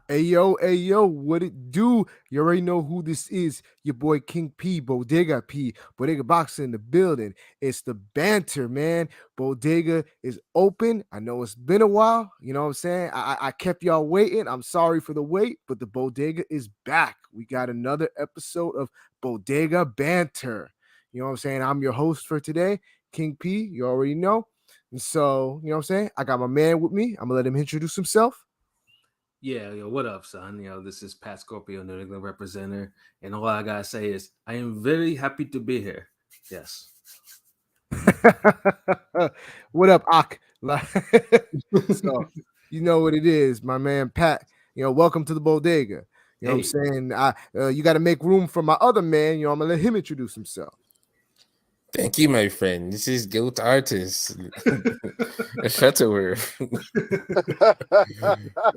Hey yo, what it do? You already know who this is. Your boy King P, Bodega Boxer in the building. It's the banter, man. Bodega is open. I know it's been a while. You know what I'm saying? I kept y'all waiting. I'm sorry for the wait, but the Bodega is back. We got another episode of Bodega Banter. You know what I'm saying? I'm your host for today, King P. You already know. And so, you know what I'm saying? I got my man with me. I'm gonna let him introduce himself. Yeah, yo, what up, son? This is Pat Scorpio, New England representative, and all I gotta say is I am very happy to be here. Yes. What up, Ak? So you know what it is, my man Pat. Welcome to the bodega. You know what I'm Hey, saying? You got to make room for my other man. I'm gonna let him introduce himself. Thank you, my friend. This is Guilt Artist. Shuttleworth.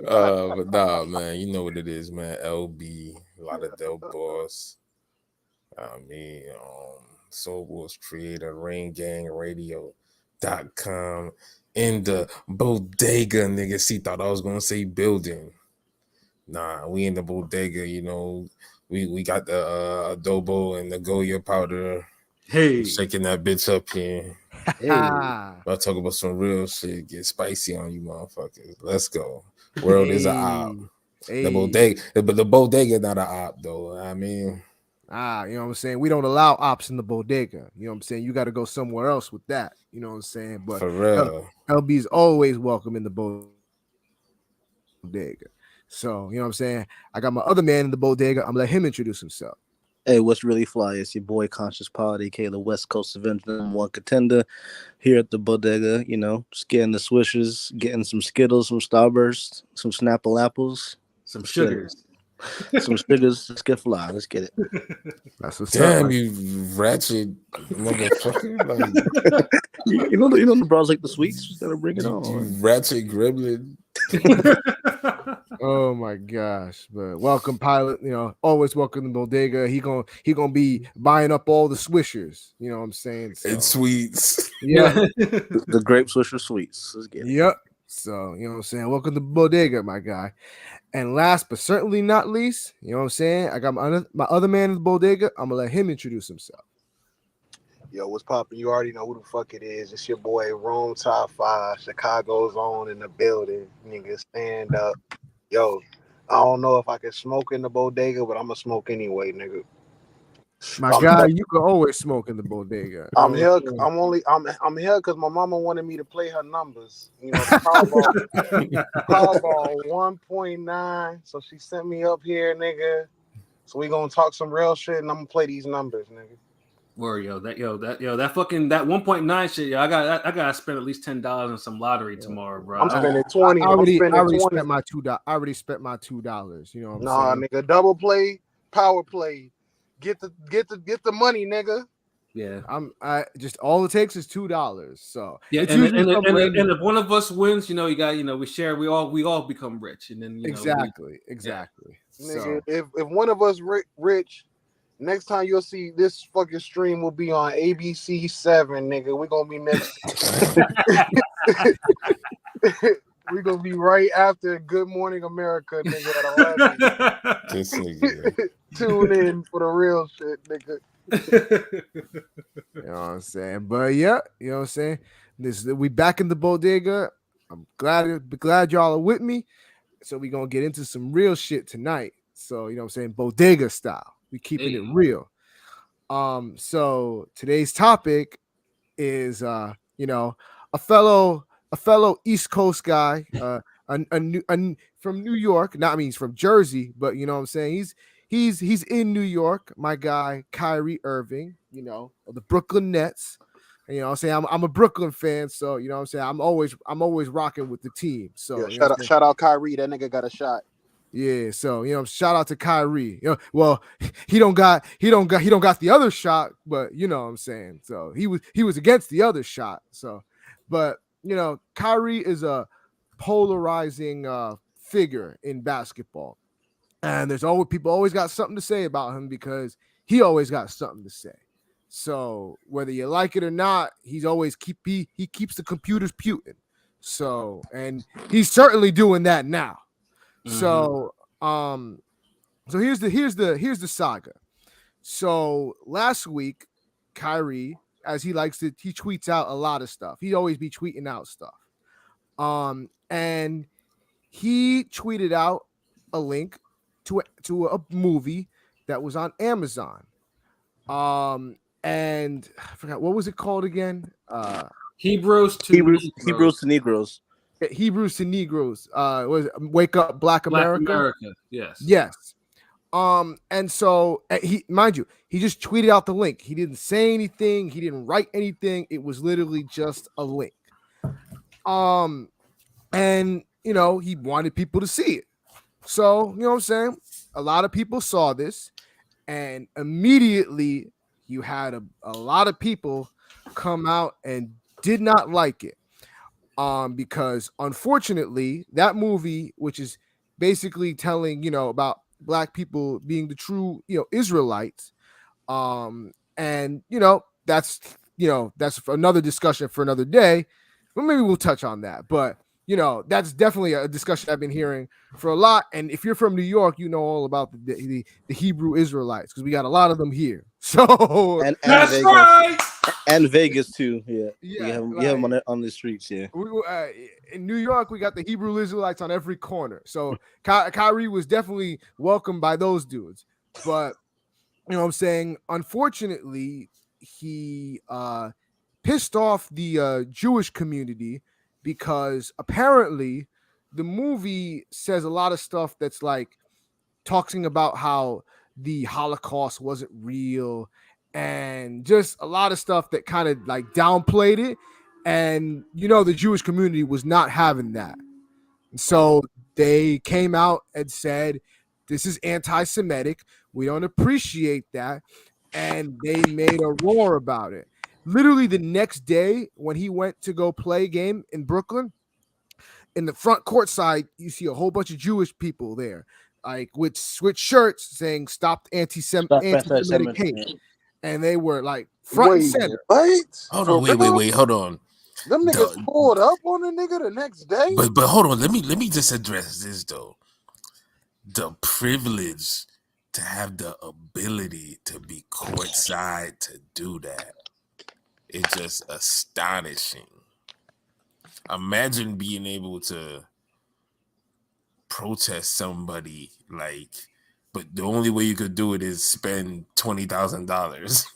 But nah, man, you know what it is, man. LB, a lot of dope boss. I mean, Soul Wars creator, Rain Gang Radio.com in the bodega, nigga. See, thought I was gonna say building. Nah, we in the bodega, We got the adobo and the Goya powder. hey, Shaking that bitch up here. hey, I'll talk about some real shit. Get spicy on you, motherfuckers. Let's go. World is a op. Hey, The hey. bodega, but the bodega not a op though. I mean, You know what I'm saying? We don't allow ops in the bodega. You know what I'm saying? You got to go somewhere else with that. You know what I'm saying? But for real. LB is always welcome in the bodega. So, you know what I'm saying? I got my other man in the bodega. I'm gonna let him introduce himself. Hey, what's really fly? It's your boy Conscious Pod, aka the West Coast Avenger, #1 contender here at the bodega. Just getting the swishers, getting some Skittles, some Starbursts, some Snapple apples, some let's get it. sugars. Some sugars. Let's get fly. Let's get it. That's what's up. Damn, you ratchet motherfucker. The bros like the sweets. Just gotta bring it You on. ratchet gremlin. Oh my gosh! But welcome, pilot. Always welcome to bodega. He gonna be buying up all the swishers. You know what I'm saying? So, And sweets. yeah, The grape swisher sweets. Let's get it. yep. So you know what I'm saying. Welcome to bodega, my guy. And last but certainly not least, you know what I'm saying. I got my other man in the bodega. I'm gonna let him introduce himself. Yo, what's poppin'? You already know who the fuck it is. It's your boy Rome Top 5, Chicago's own in the building. Nigga, stand up. Yo, I don't know if I can smoke in the bodega, but I'm gonna smoke anyway, nigga. My I'm guy, here. you can always smoke in the bodega. You know I'm what here. I'm saying? I'm here because my mama wanted me to play her numbers. Powerball 1.9. So she sent me up here, nigga. So we gonna talk some real shit, and I'm gonna play these numbers, nigga. Word, that fucking that 1.9 shit, yo. I gotta spend at least $10 on some lottery tomorrow, bro. I'm spending 20. I I'm spending already 20. spent my $2. I already spent my $2. You know what I'm Nah, saying? nigga, double play, power play. Get the money, nigga. Yeah. I just all it takes is $2. So Yeah, it's and usually some random. if one of us wins, you got we share, we all become rich, and then Exactly. Nigga, So if one of us rich, next time you'll see this fucking stream will be on ABC 7, nigga. We're gonna be next. We're gonna be right after Good Morning America, nigga, at 11. This nigga. Tune in for the real shit, nigga. you know what I'm saying? But yeah, you know what I'm saying? We back in the bodega. I'm glad y'all are with me. So we gonna get into some real shit tonight. So you know what I'm saying, bodega style. We keeping it real. So today's topic is a fellow East Coast guy, from New York. Not I mean he's from Jersey, but you know what I'm saying. He's in New York. My guy Kyrie Irving, of the Brooklyn Nets. And, you know what I'm saying? I'm a Brooklyn fan, so you know what I'm saying. I'm always rocking with the team. So Yeah, you know shout out Kyrie. That nigga got a shot. yeah, so shout out to Kyrie. Well, he don't got the other shot, but you know what I'm saying. So he was against the other shot. So, but Kyrie is a polarizing figure in basketball, and there's always people always got something to say about him because he always got something to say. So whether you like it or not, he's always he keeps the computers putin'. So and he's certainly doing that now. So Um, so here's the saga. So last week, Kyrie, as he likes to, he tweets out a lot of stuff. He always be tweeting out stuff. And he tweeted out a link to a movie that was on Amazon. And I forgot, what was it called again? Hebrews to Hebrews to Negroes. Hebrews to Negroes. Was it Wake Up Black America? Yes. Yes. And so he, mind you, he just tweeted out the link. He didn't say anything, he didn't write anything. It was literally just a link. And you know, he wanted people to see it. So, you know what I'm saying? A lot of people saw this, and immediately you had a lot of people come out and did not like it. Because unfortunately, that movie, which is basically telling, you know, about black people being the true, you know, Israelites, and that's for another discussion for another day. But maybe we'll touch on that. But that's definitely a discussion I've been hearing for a lot. And if you're from New York, you know all about the Hebrew Israelites, because we got a lot of them here. So and That's Vegas. right. And Vegas too. Yeah. Yeah, You have them on the streets. Yeah. In New York, we got the Hebrew Israelites on every corner. So Kyrie was definitely welcomed by those dudes. But you know what I'm saying? Unfortunately, he pissed off the Jewish community, because apparently the movie says a lot of stuff that's like talking about how the Holocaust wasn't real, and just a lot of stuff that kind of like downplayed it. And the Jewish community was not having that. So they came out and said, this is anti-Semitic. We don't appreciate that. And they made a roar about it. Literally the next day, when he went to go play a game in Brooklyn, in the front court side, you see a whole bunch of Jewish people there, like with shirts saying "Stop anti-Semitic hate," and they were like front and center. What? Hold on, wait, hold on. Them niggas pulled up on the nigga the next day. But hold on, let me just address this though. The privilege to have the ability to be courtside to do that is just astonishing. Imagine being able to protest somebody but the only way you could do it is spend $20,000.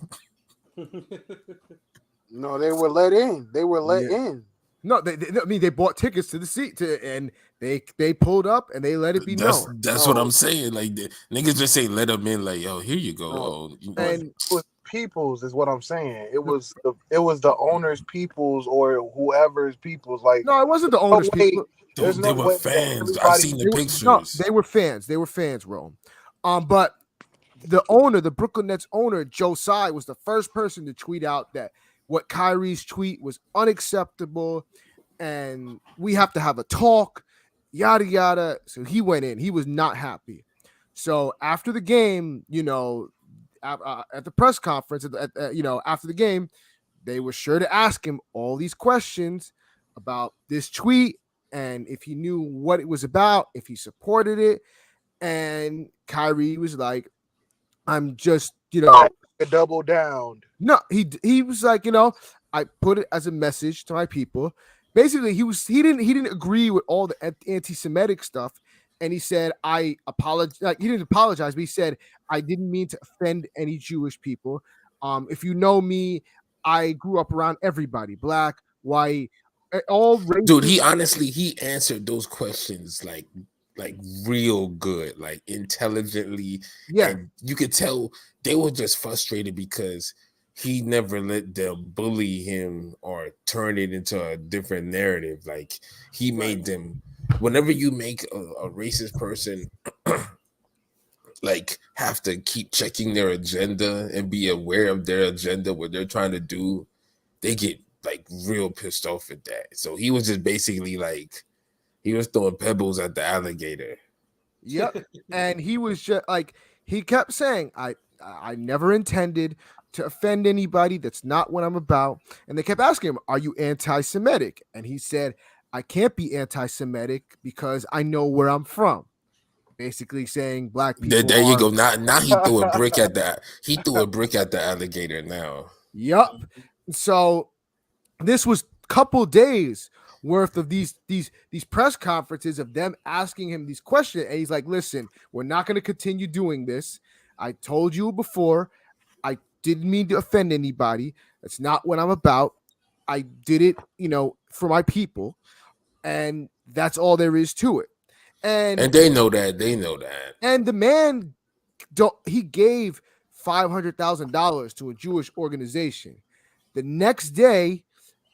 No, they were let in. They were let in. No, they bought tickets to the seat and they pulled up and they let it be known. That's what I'm saying. Like the niggas just say let them in. Like, yo, here you go. And it was people's is what I'm saying. It was the owner's people's or whoever's people's. Like, no, it wasn't the owner's people. They were fans. I've seen the pictures. No, they were fans. They were fans, Rome. But the owner, the Brooklyn Nets owner, Joe Tsai, was the first person to tweet out that what Kyrie's tweet was unacceptable and we have to have a talk, yada, yada. So he went in. He was not happy. So after the game, at the press conference, after the game, they were sure to ask him all these questions about this tweet and if he knew what it was about, if he supported it. And Kyrie was like, I'm just, double down. No, he was like, I put it as a message to my people. Basically, he didn't agree with all the anti-Semitic stuff, and he said, I apologize. Like, he didn't apologize, but he said, I didn't mean to offend any Jewish people. If you know me, I grew up around everybody, black, white, all races. Dude, he answered those questions like real good, like intelligently. Yeah, and you could tell they were just frustrated because he never let them bully him or turn it into a different narrative. Like, he made them, whenever you make a racist person like have to keep checking their agenda and be aware of their agenda, what they're trying to do, they get like real pissed off at that. So he was just basically like, he was throwing pebbles at the alligator. Yep. And he was just like, he kept saying, I never intended to offend anybody. That's not what I'm about. And they kept asking him, are you anti-Semitic? And he said, I can't be anti-Semitic because I know where I'm from. basically saying black There, people there you are. go. Now he threw a brick at that. He threw a brick at the alligator. Now, Yup. So this was couple days worth of these press conferences of them asking him these questions, and he's like, "Listen, we're not going to continue doing this. I told you before. I didn't mean to offend anybody. That's not what I'm about. I did it, for my people, and that's all there is to it." And they know that. They know that. and the man, he gave $500,000 to a Jewish organization. The next day,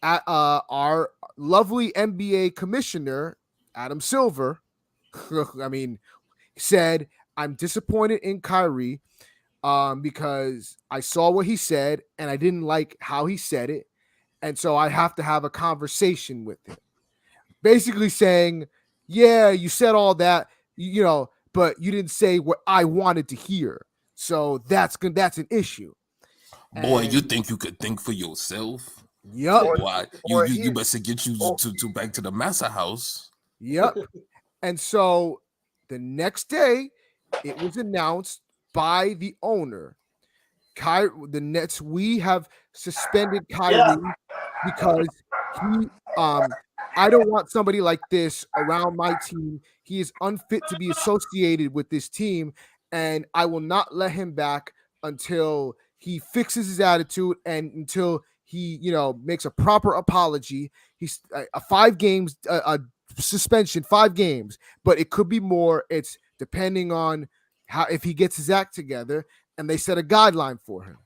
our lovely NBA commissioner Adam Silver, said, "I'm disappointed in Kyrie because I saw what he said and I didn't like how he said it, and so I have to have a conversation with him." Basically saying, "Yeah, you said all that, but you didn't say what I wanted to hear, so that's an issue." Boy, you And think you could think for yourself? yep, Boy, you better get you to back to the massa house. yep. And so the next day, it was announced by the owner, the Nets, we have suspended Kyrie because he I don't want somebody like this around my team. He is unfit to be associated with this team, and I will not let him back until he fixes his attitude and until he, makes a proper apology. He's a 5 games a suspension, 5 games, but it could be more. It's depending on how, if he gets his act together, and they set a guideline for him.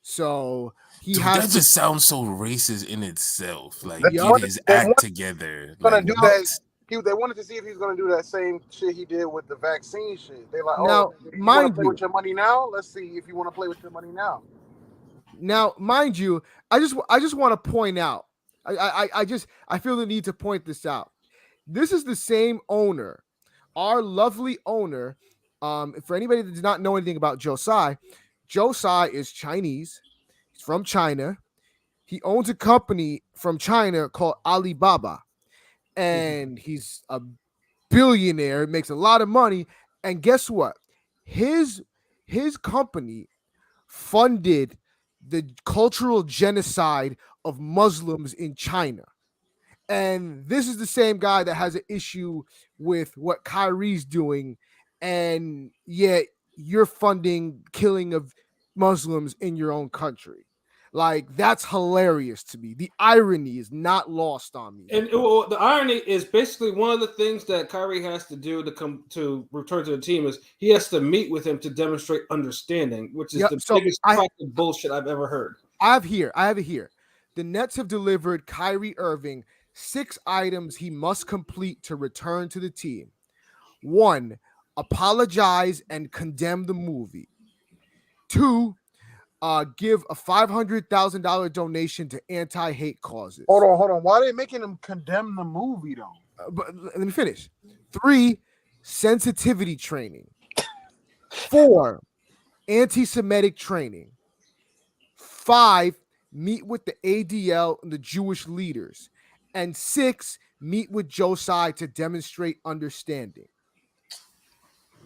So he Dude, has that just sounds so racist in itself. Like, They get wanted- his they act wanted- together. Gonna Like, do what? that. They wanted to see if he was gonna do that same shit he did with the vaccine shit. They like, Now, you want to mind play you- with your money now? Let's see if you want to play with your money now. Now, mind you, I just want to point out. I feel the need to point this out. This is the same owner, our lovely owner. For anybody that does not know anything about Joe Tsai is Chinese. He's from China. He owns a company from China called Alibaba, and he's a billionaire. Makes a lot of money. And guess what? His company funded the cultural genocide of Muslims in China. And this is the same guy that has an issue with what Kyrie's doing. And yet you're funding killing of Muslims in your own country. Like, that's hilarious to me. The irony is not lost on me. And the irony is basically one of the things that Kyrie has to do to come to return to the team is he has to meet with him to demonstrate understanding, which is the biggest fucking bullshit I've ever heard. I have it here. The Nets have delivered Kyrie Irving 6 items he must complete to return to the team. 1, apologize and condemn the movie. 2, give a $500,000 donation to anti-hate causes. Hold on. Why are they making him condemn the movie though? But let me finish. 3, sensitivity training. 4, anti-Semitic training. 5, meet with the ADL and the Jewish leaders. And 6, meet with Joe Tsai to demonstrate understanding.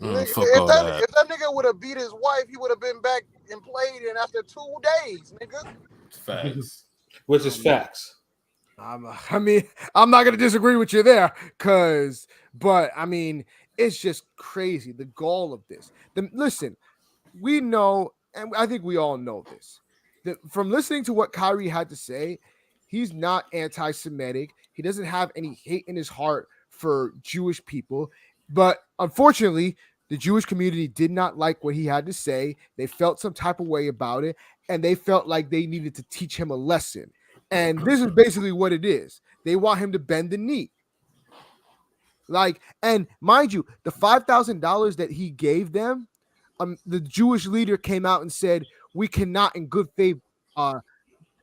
If that nigga would have beat his wife, he would have been back and played in after 2 days, nigga. Facts. Which is facts. I'm not gonna disagree with you there, but it's just crazy, the gall of this. Listen, we know, and I think we all know this. From listening to what Kyrie had to say, he's not anti-Semitic. He doesn't have any hate in his heart for Jewish people. But unfortunately, the Jewish community did not like what he had to say. They felt some type of way about it, and they felt like they needed to teach him a lesson. And this is basically what it is. They want him to bend the knee. Like, and mind you, the $5,000 that he gave them, the Jewish leader came out and said, we cannot in good faith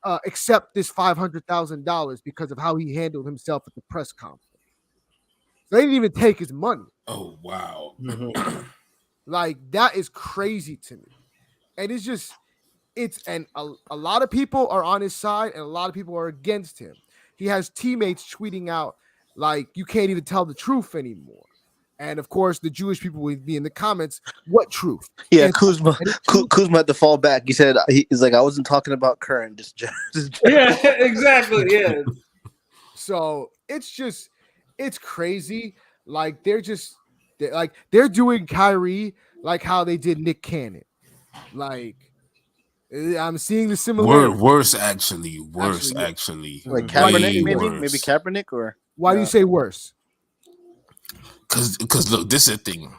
accept this $500,000 because of how he handled himself at the press conference. So they didn't even take his money. Oh, wow. Like, that is crazy to me. And it's just, a lot of people are on his side and a lot of people are against him. He has teammates tweeting out, like, you can't even tell the truth anymore. And of course, the Jewish people would be in the comments. What truth? Yeah, And Kuzma had to fall back. He said he's like, I wasn't talking about current, just yeah, exactly. Yeah. So it's crazy. Like they're doing Kyrie like how they did Nick Cannon. Like I'm seeing the similarity. Worse, actually. like Way Kaepernick, worse. maybe Kaepernick, or Why do you say worse? Because look, this is the thing.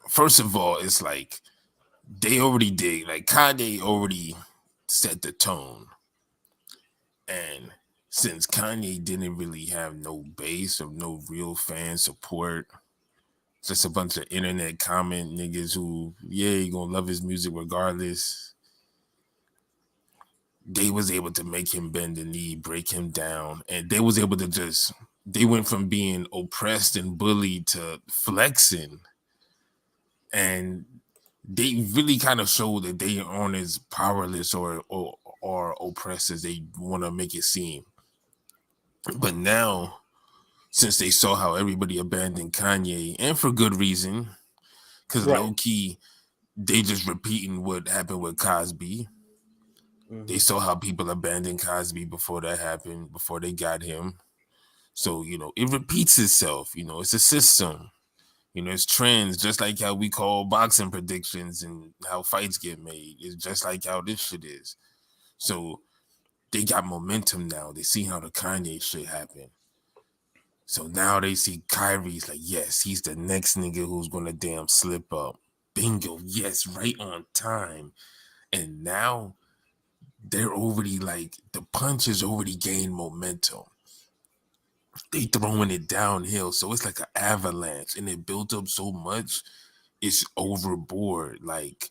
First of all, it's like they already did. Like Kanye already set the tone, and since Kanye didn't really have no base or no real fan support, just a bunch of internet comment niggas who, you gonna love his music regardless. They was able to make him bend the knee, break him down, and they was able to they went from being oppressed and bullied to flexing, and they really kind of show that they aren't as powerless or oppressed as they want to make it seem. But now, since they saw how everybody abandoned Kanye, and for good reason, because low key, they just repeating what happened with Cosby. Mm-hmm. They saw how people abandoned Cosby before that happened, before they got him. So, it repeats itself. It's a system. It's trends, just like how we call boxing predictions and how fights get made. It's just like how this shit is. So they got momentum now. They see how the Kanye shit happened. So now they see Kyrie's like, yes, he's the next nigga who's gonna damn slip up. Bingo, yes, right on time. And now they're already like, the punch has already gained momentum. They throwing it downhill, so it's like an avalanche, and it built up so much, it's overboard. Like,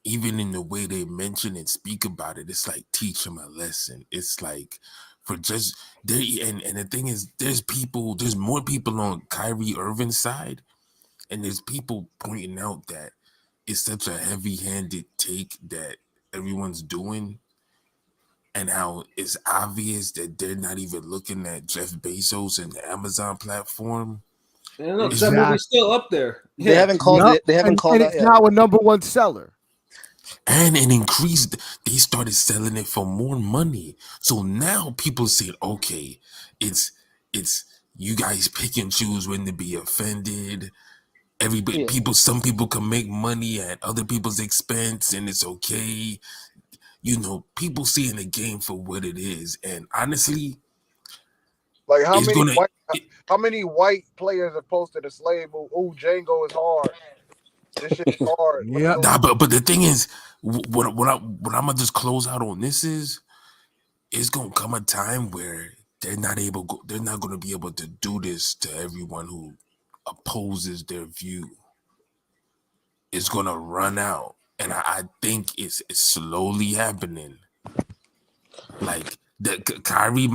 even in the way they mention and speak about it, it's like teach them a lesson. It's like for just there, and the thing is, there's more people on Kyrie Irving's side, and there's people pointing out that it's such a heavy-handed take that everyone's doing. And how it's obvious that they're not even looking at Jeff Bezos and the Amazon platform. And look, that movie's still up there. Yeah. They haven't called it. They haven't called it. It's now a number one seller. And it increased. They started selling it for more money. So now people say, okay, it's you guys pick and choose when to be offended. Everybody, some people can make money at other people's expense, and it's okay. People seeing the game for what it is, and honestly, like how many white players have posted a slave move? Oh, Django is hard. This shit's hard. Yeah, but the thing is, what I'm gonna just close out on this is, it's gonna come a time where they're not gonna be able to do this to everyone who opposes their view. It's gonna run out. And I think it's slowly happening. Like Kyrie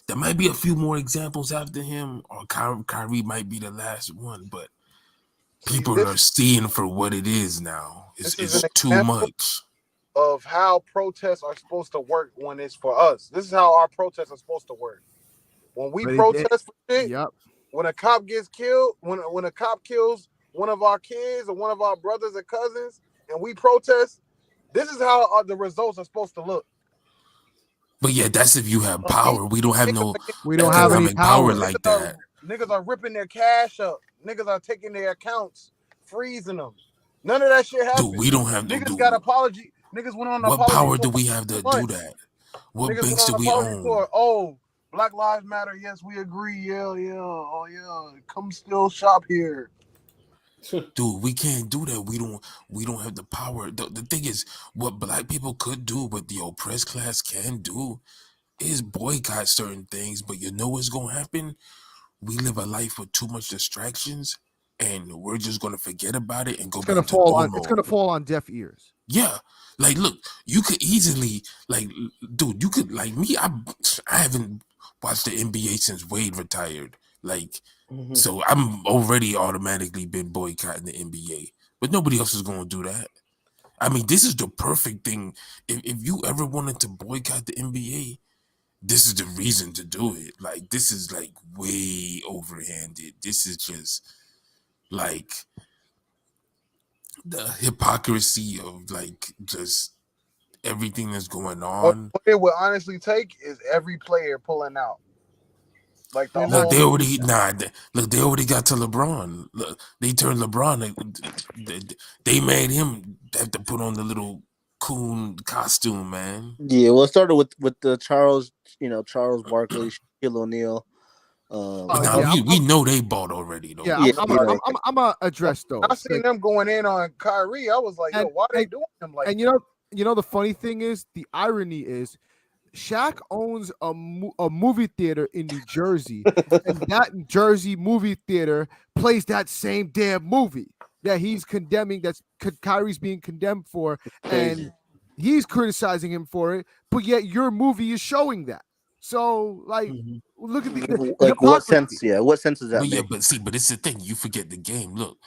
there might be a few more examples after him, or Kyrie might be the last one, but people are seeing for what it is now. It's too much. Of how protests are supposed to work when it's for us. This is how our protests are supposed to work. When we protest for shit, when a cop gets killed, when a cop kills one of our kids or one of our brothers or cousins, and we protest, this is how the results are supposed to look. But yeah, that's if you have power. We don't have any power like that. Niggas are ripping their cash up. Niggas are taking their accounts, freezing them. None of that shit happens. Dude, we don't have niggas got apology. Niggas went on what apology. What power do we have to do that? What banks do we own? Oh, Black Lives Matter. Yes, we agree. Yeah. Oh yeah. Come still shop here. Dude, we can't do that. We don't have the power. The thing is, what black people could do, what the oppressed class can do, is boycott certain things. But you know what's gonna happen? We live a life with too much distractions, and we're just gonna forget about it and go back to normal. It's gonna fall on deaf ears. Yeah, like look, you could easily dude, you could me. I haven't watched the NBA since Wade retired. So I'm already automatically been boycotting the NBA, but nobody else is going to do that. I mean, this is the perfect thing. If you ever wanted to boycott the NBA, this is the reason to do it. Like, this is way overhanded. This is just like the hypocrisy of like just everything that's going on. What it would honestly take is every player pulling out. Like the Look, whole they already they already got to LeBron. Look, they turned LeBron. They made him have to put on the little coon costume, man. Yeah, well, it started with the Charles Barkley, Shaquille O'Neal. But now we know they bought already though. Yeah, I'm gonna address those. I seen them going in on Kyrie. I was like, yo, why they doing them like? And you know the funny thing is, the irony is, Shaq owns a movie theater in New Jersey, and that Jersey movie theater plays that same damn movie that he's condemning. That's Kyrie's being condemned for, and he's criticizing him for it. But yet your movie is showing that. So like, look at the like what sense? Yeah, what sense does that make? Yeah, but it's the thing. You forget the game. Look,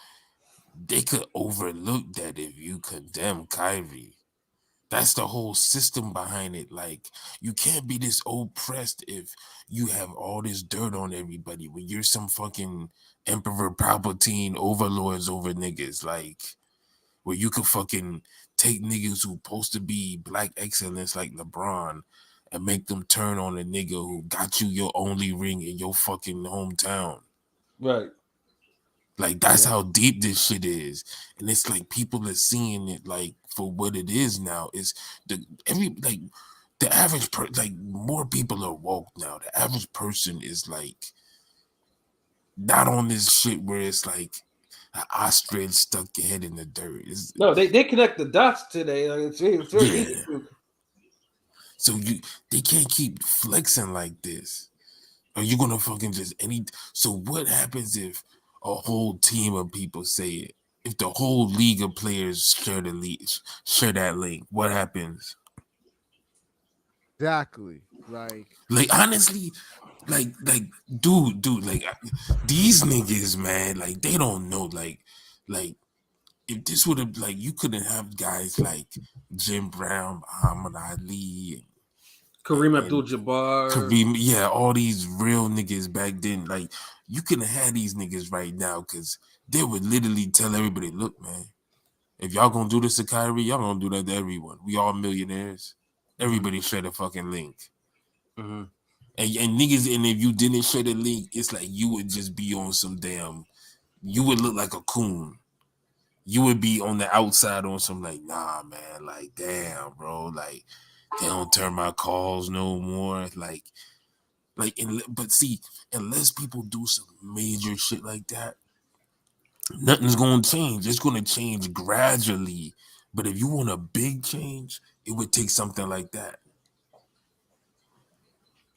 they could overlook that if you condemn Kyrie. That's the whole system behind it. Like, you can't be this oppressed if you have all this dirt on everybody when you're some fucking Emperor Palpatine overlords over niggas. Like, where you could fucking take niggas who supposed to be black excellence like LeBron and make them turn on a nigga who got you your only ring in your fucking hometown. Right. Like, that's how deep this shit is. And it's like people are seeing it like for what it is now. Is the average more people are woke now. The average person is like not on this shit where it's like an ostrich stuck your head in the dirt. No, they connect the dots today. Like it's very easy. So they can't keep flexing like this. Are you gonna fucking just so what happens if a whole team of people say it? If the whole league of players share that link, what happens? Exactly. Like honestly, dude, these niggas, man, like they don't know, like if this would have you couldn't have guys like Jim Brown, Muhammad Ali, Kareem Abdul-Jabbar, all these real niggas back then. Like, you couldn't have these niggas right now because they would literally tell everybody, look, man, if y'all gonna do this to Kyrie, y'all gonna do that to everyone. We all millionaires. Everybody share the fucking link. Mm-hmm. And niggas, and if you didn't share the link, it's like you would just be on some damn, you would look like a coon. You would be on the outside on some like, nah, man, like, damn, bro, like, they don't turn my calls no more. But see, unless people do some major shit like that, nothing's gonna change. It's gonna change gradually. But if you want a big change, it would take something like that.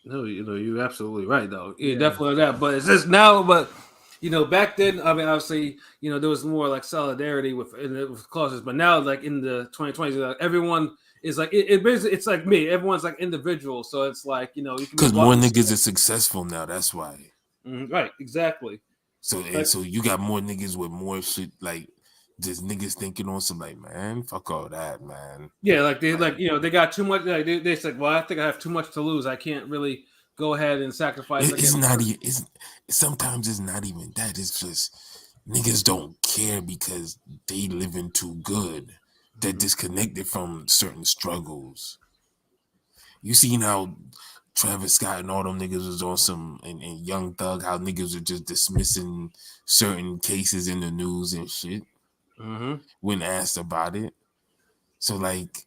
No, you're absolutely right, though. Yeah, definitely that. But it's just now, back then, I mean, obviously, there was more like solidarity with clauses. But now, like in the 2020s, everyone is like it basically, it's like me. Everyone's like individual, so it's like you can because more niggas are successful now. That's why. Right, exactly. So so you got more niggas with more shit, like just niggas thinking on some like, man, fuck all that, man. Yeah, like they they got too much. Like they said, well, I think I have too much to lose. I can't really go ahead and sacrifice. It's not even. Sometimes it's not even that. It's just niggas don't care because they living too good. They're disconnected from certain struggles. You seen how Travis Scott and all them niggas was on some and Young Thug, how niggas are just dismissing certain cases in the news and shit when asked about it. So like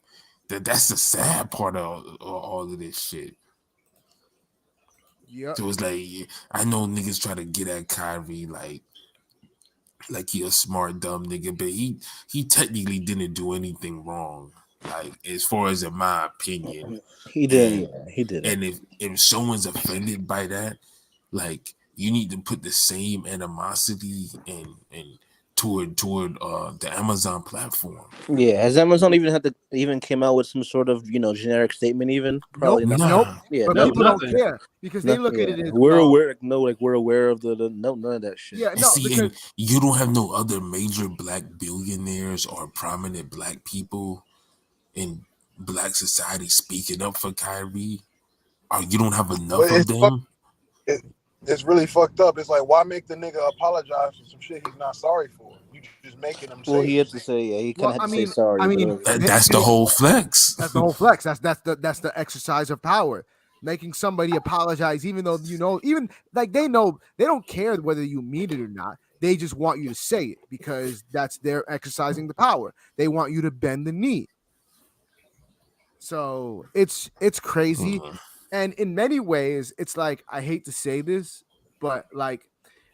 that's the sad part of all of this shit. Yeah. So it's like I know niggas try to get at Kyrie like he a smart dumb nigga, but he technically didn't do anything wrong. Like as far as in my opinion, he didn't. He did. And if someone's offended by that, like you need to put the same animosity and toward the Amazon platform. Yeah, has Amazon even came out with some sort of generic statement? Even probably nope. not. Nope. Yeah, but people don't care because they look at it as we're aware. No, like we're aware of the none of that shit. Yeah, no. And you don't have no other major black billionaires or prominent black people in black society speaking up for Kyrie, or you don't have enough of them. It's really fucked up. It's like, why make the nigga apologize for some shit he's not sorry for? You just making him Well, say he it. had to say, yeah, he kind Well, of had I to say mean, sorry. I But mean, That's the whole flex. that's the whole flex. That's the exercise of power. Making somebody apologize, even though even like they know they don't care whether you mean it or not. They just want you to say it because that's their exercising the power. They want you to bend the knee. So it's crazy. Mhm. And in many ways, it's like I hate to say this, but like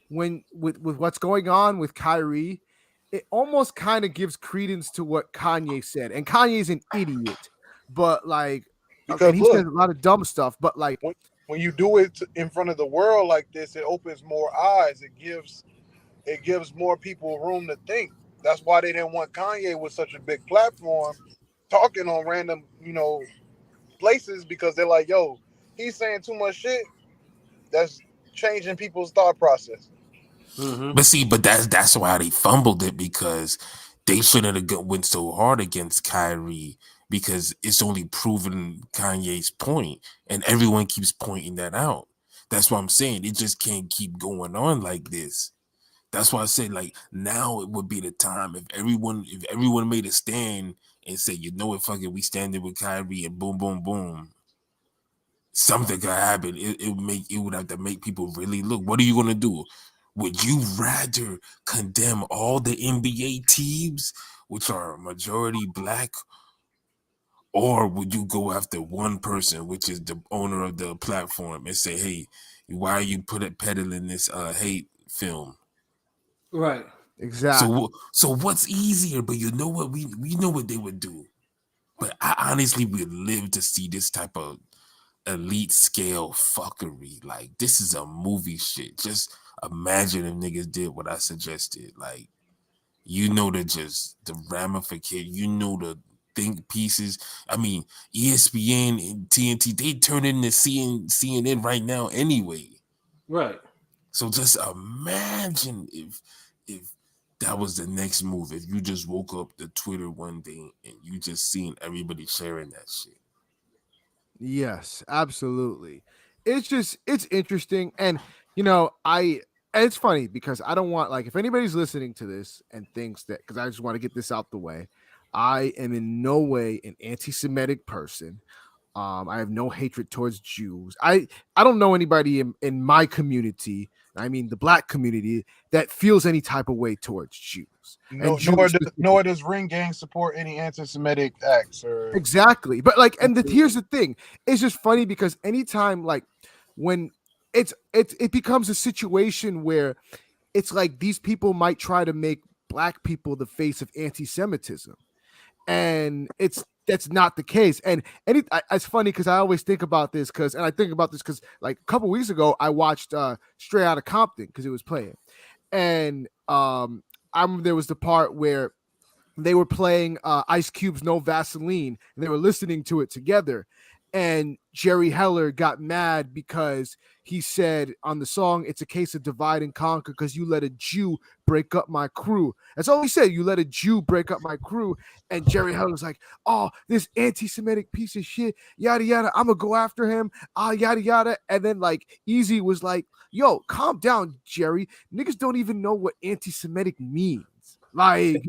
when with what's going on with Kyrie, it almost kind of gives credence to what Kanye said. And Kanye's an idiot, but like, Because and he says look, a lot of dumb stuff. But like, when you do it in front of the world like this, it opens more eyes. It gives more people room to think. That's why they didn't want Kanye with such a big platform talking on random, places, because they're like, yo, he's saying too much shit that's changing people's thought process. Mm-hmm. But see, that's why they fumbled it, because they shouldn't have went so hard against Kyrie, because it's only proven Kanye's point, and everyone keeps pointing that out. That's what I'm saying. It just can't keep going on like this. That's why I say, like, now it would be the time if everyone made a stand and said, you know what, fuck it, we standing with Kyrie, and boom, boom, boom, something could happen. It would have to make people really look. What are you gonna do? Would you rather condemn all the NBA teams, which are majority black, or would you go after one person, which is the owner of the platform, and say, hey, why are you peddling this hate film? Right. exactly. So what's easier? But you know what, we know what they would do. But I honestly would live to see this type of elite scale fuckery. Like, this is a movie shit. Just imagine if niggas did what I suggested. Like, the ramification, the think pieces. I mean, ESPN and TNT, they turn into CNN right now anyway. Right. So just imagine if that was the next move. If you just woke up to Twitter one day and you just seen everybody sharing that shit. Yes, absolutely. It's interesting, and I and it's funny because I don't want, like, if anybody's listening to this and thinks that, because I just want to get this out the way, I am in no way an anti-Semitic person. I have no hatred towards Jews. I don't know anybody in my community, I mean the black community, that feels any type of way towards Jews and No, Jews. nor does Ring Gang support any anti-Semitic acts or. Exactly. But like, and here's the thing. It's just funny because anytime, like, when it becomes a situation where it's like these people might try to make black people the face of anti-Semitism. And that's not the case. And it's funny because I always think about this and I think about this because like a couple weeks ago I watched Straight Outta Compton because it was playing. And there was the part where they were playing Ice Cube's No Vaseline, and they were listening to it together. And Jerry Heller got mad because he said on the song, it's a case of divide and conquer because you let a Jew break up my crew. That's all he said. You let a Jew break up my crew. And Jerry Heller was like, oh, this anti-Semitic piece of shit, yada, yada. I'm going to go after him, yada, yada. And then like Easy was like, yo, calm down, Jerry. Niggas don't even know what anti-Semitic means. Like,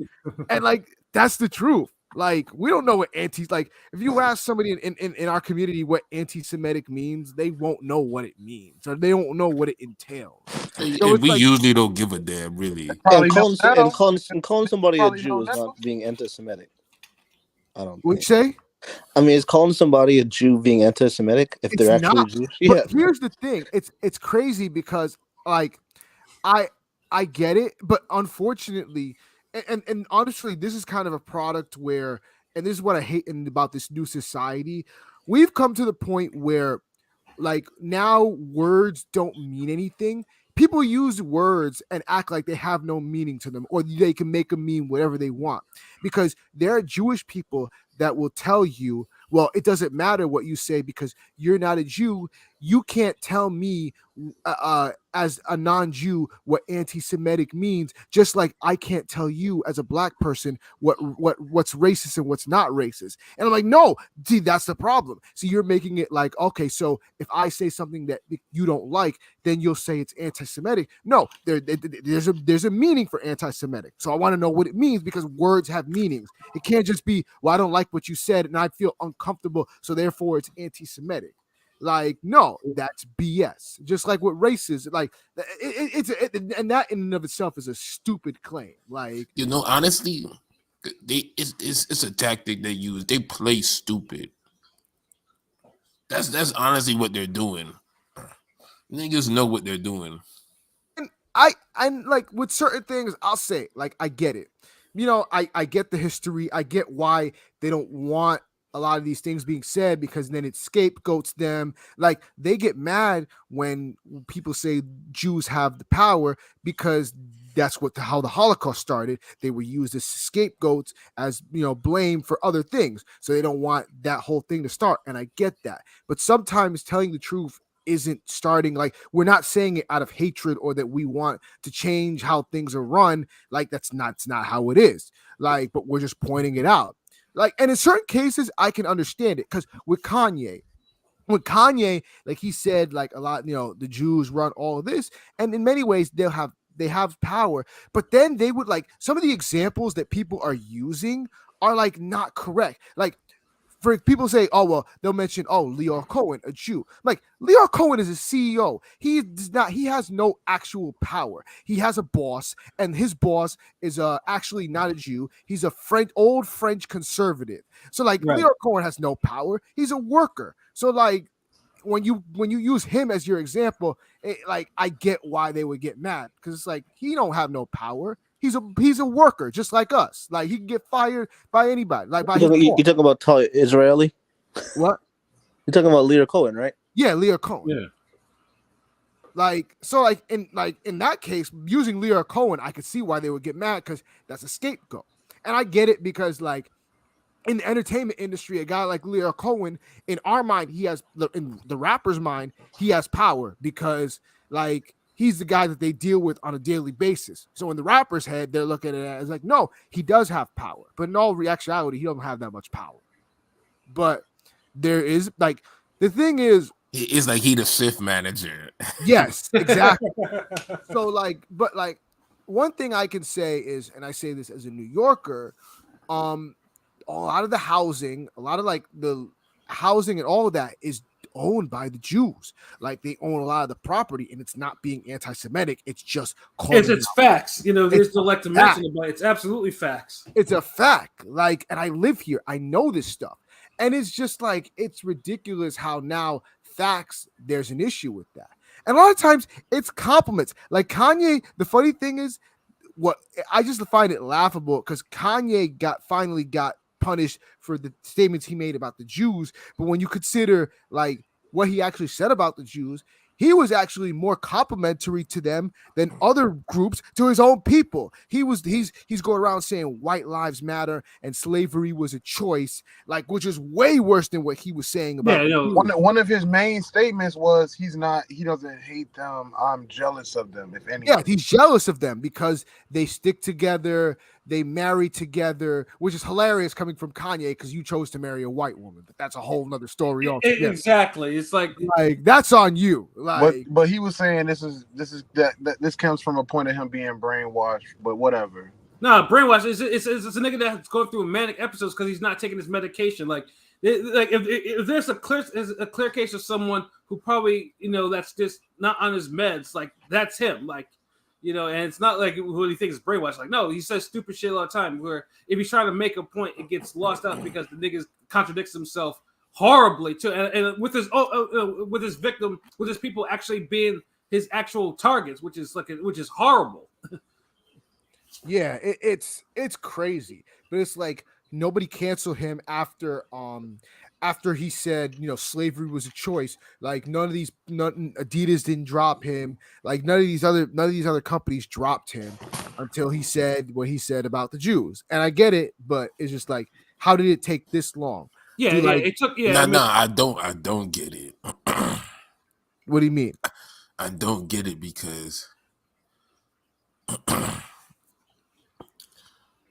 and like, that's the truth. Like, we don't know what like, if you ask somebody in our community what anti-Semitic means, they won't know what it means, or they don't know what it entails. So And it's we like, usually don't give a damn, really. And Probably know calling now. and calling somebody a Probably Jew know is not now. being anti-Semitic. I don't what you think. say? I mean, is calling somebody a Jew being anti-Semitic if It's they're actually not. Jewish? But Yeah. here's the thing: it's crazy because like I I get it, but unfortunately, and honestly, this is kind of a product where, and this is what I hate about this new society. We've come to the point where, like, now words don't mean anything. People use words and act like they have no meaning to them, or they can make them mean whatever they want. Because there are Jewish people that will tell you, well, it doesn't matter what you say because you're not a Jew. you can't tell me as a non-Jew what anti-Semitic means, just like I can't tell you as a black person what's racist and what's not racist. And I'm like, no, see, that's the problem. So you're making it like, okay, so if I say something that you don't like, then you'll say it's anti-Semitic. No, there's a meaning for anti-Semitic. So I want to know what it means, because words have meanings. It can't just be, well, I don't like what you said and I feel uncomfortable, so therefore it's anti-Semitic. Like, no, that's BS. Just like with races, like and that in and of itself is a stupid claim. Like, honestly, it's a tactic they use. They play stupid. That's honestly what they're doing. Niggas know what they're doing. And I like with certain things, I'll say, like, I get it. I get the history. I get why they don't want a lot of these things being said, because then it scapegoats them. Like, they get mad when people say Jews have the power, because that's how the Holocaust started. They were used as scapegoats, as blame for other things. So they don't want that whole thing to start. And I get that. But sometimes telling the truth isn't starting, like, we're not saying it out of hatred or that we want to change how things are run. Like, that's not how it is. Like, but we're just pointing it out. Like, and in certain cases, I can understand it, because with Kanye, like he said, like, a lot, the Jews run all of this, and in many ways they have power, but then they would, like, some of the examples that people are using are like not correct. Like, for people say, oh, well, they'll mention, oh, Leo Cohen, a Jew. Like, Leo Cohen is a CEO. He has no actual power. He has a boss, and his boss is actually not a Jew. He's a old French conservative. So, like, right. Leo Cohen has no power. He's a worker. So, like, when you use him as your example, like, I get why they would get mad, because it's like, he don't have no power. He's a worker just like us. Like, he can get fired by anybody. Like, by you talking about Israeli? What? You're talking about Leo Cohen, right? Yeah, Leo Cohen. Yeah. Like, so, in that case, using Leo Cohen, I could see why they would get mad, because that's a scapegoat. And I get it, because, like, in the entertainment industry, a guy like Leo Cohen, in our mind, in the rapper's mind, he has power, because, like, he's the guy that they deal with on a daily basis. So in the rapper's head, they're looking at it as like, no, he does have power. But in all actuality, he doesn't have that much power. But there is, like, the thing is, it's like he the shift manager. Yes, exactly. So, like, but, like, one thing I can say is, and I say this as a New Yorker, a lot of the housing, and all of that is owned by the Jews. Like, they own a lot of the property, and it's not being anti-Semitic. It's just it's facts. There's no like to mention it, but it's absolutely facts. It's a fact. Like, and I live here. I know this stuff. And it's just like, it's ridiculous how now facts, there's an issue with that. And a lot of times it's compliments. Like, Kanye, the funny thing is, what I just find it laughable, because Kanye finally got punished for the statements he made about the Jews, but when you consider, like, what he actually said about the Jews, he was actually more complimentary to them than other groups to his own people. He's going around saying white lives matter and slavery was a choice, like, which is way worse than what he was saying about. Yeah, one of his main statements was he doesn't hate them. I'm jealous of them, if anything. Yeah, he's jealous of them because they stick together, they marry together, which is hilarious coming from Kanye, because you chose to marry a white woman, but that's a whole nother story altogether. Exactly. It's like that's on you. Like, but he was saying this comes from a point of him being brainwashed, but whatever. Nah, brainwashed. It's a nigga that's going through manic episodes because he's not taking his medication. Like if there's a clear case of someone who probably that's just not on his meds, like, that's him. Like, and it's not like what he thinks is brainwashed. Like, no, he says stupid shit all the time. Where if he's trying to make a point, it gets lost out because the nigga contradicts himself horribly too, and with his victim, with his people actually being his actual targets, which is horrible. Yeah, it's crazy, but it's like nobody canceled him after he said slavery was a choice. Like, Adidas didn't drop him. Like, none of these other companies dropped him until he said what he said about the Jews. And I get it, but it's just like, how did it take this long? Yeah, it took. Yeah, I don't get it. What do you mean? I don't get it because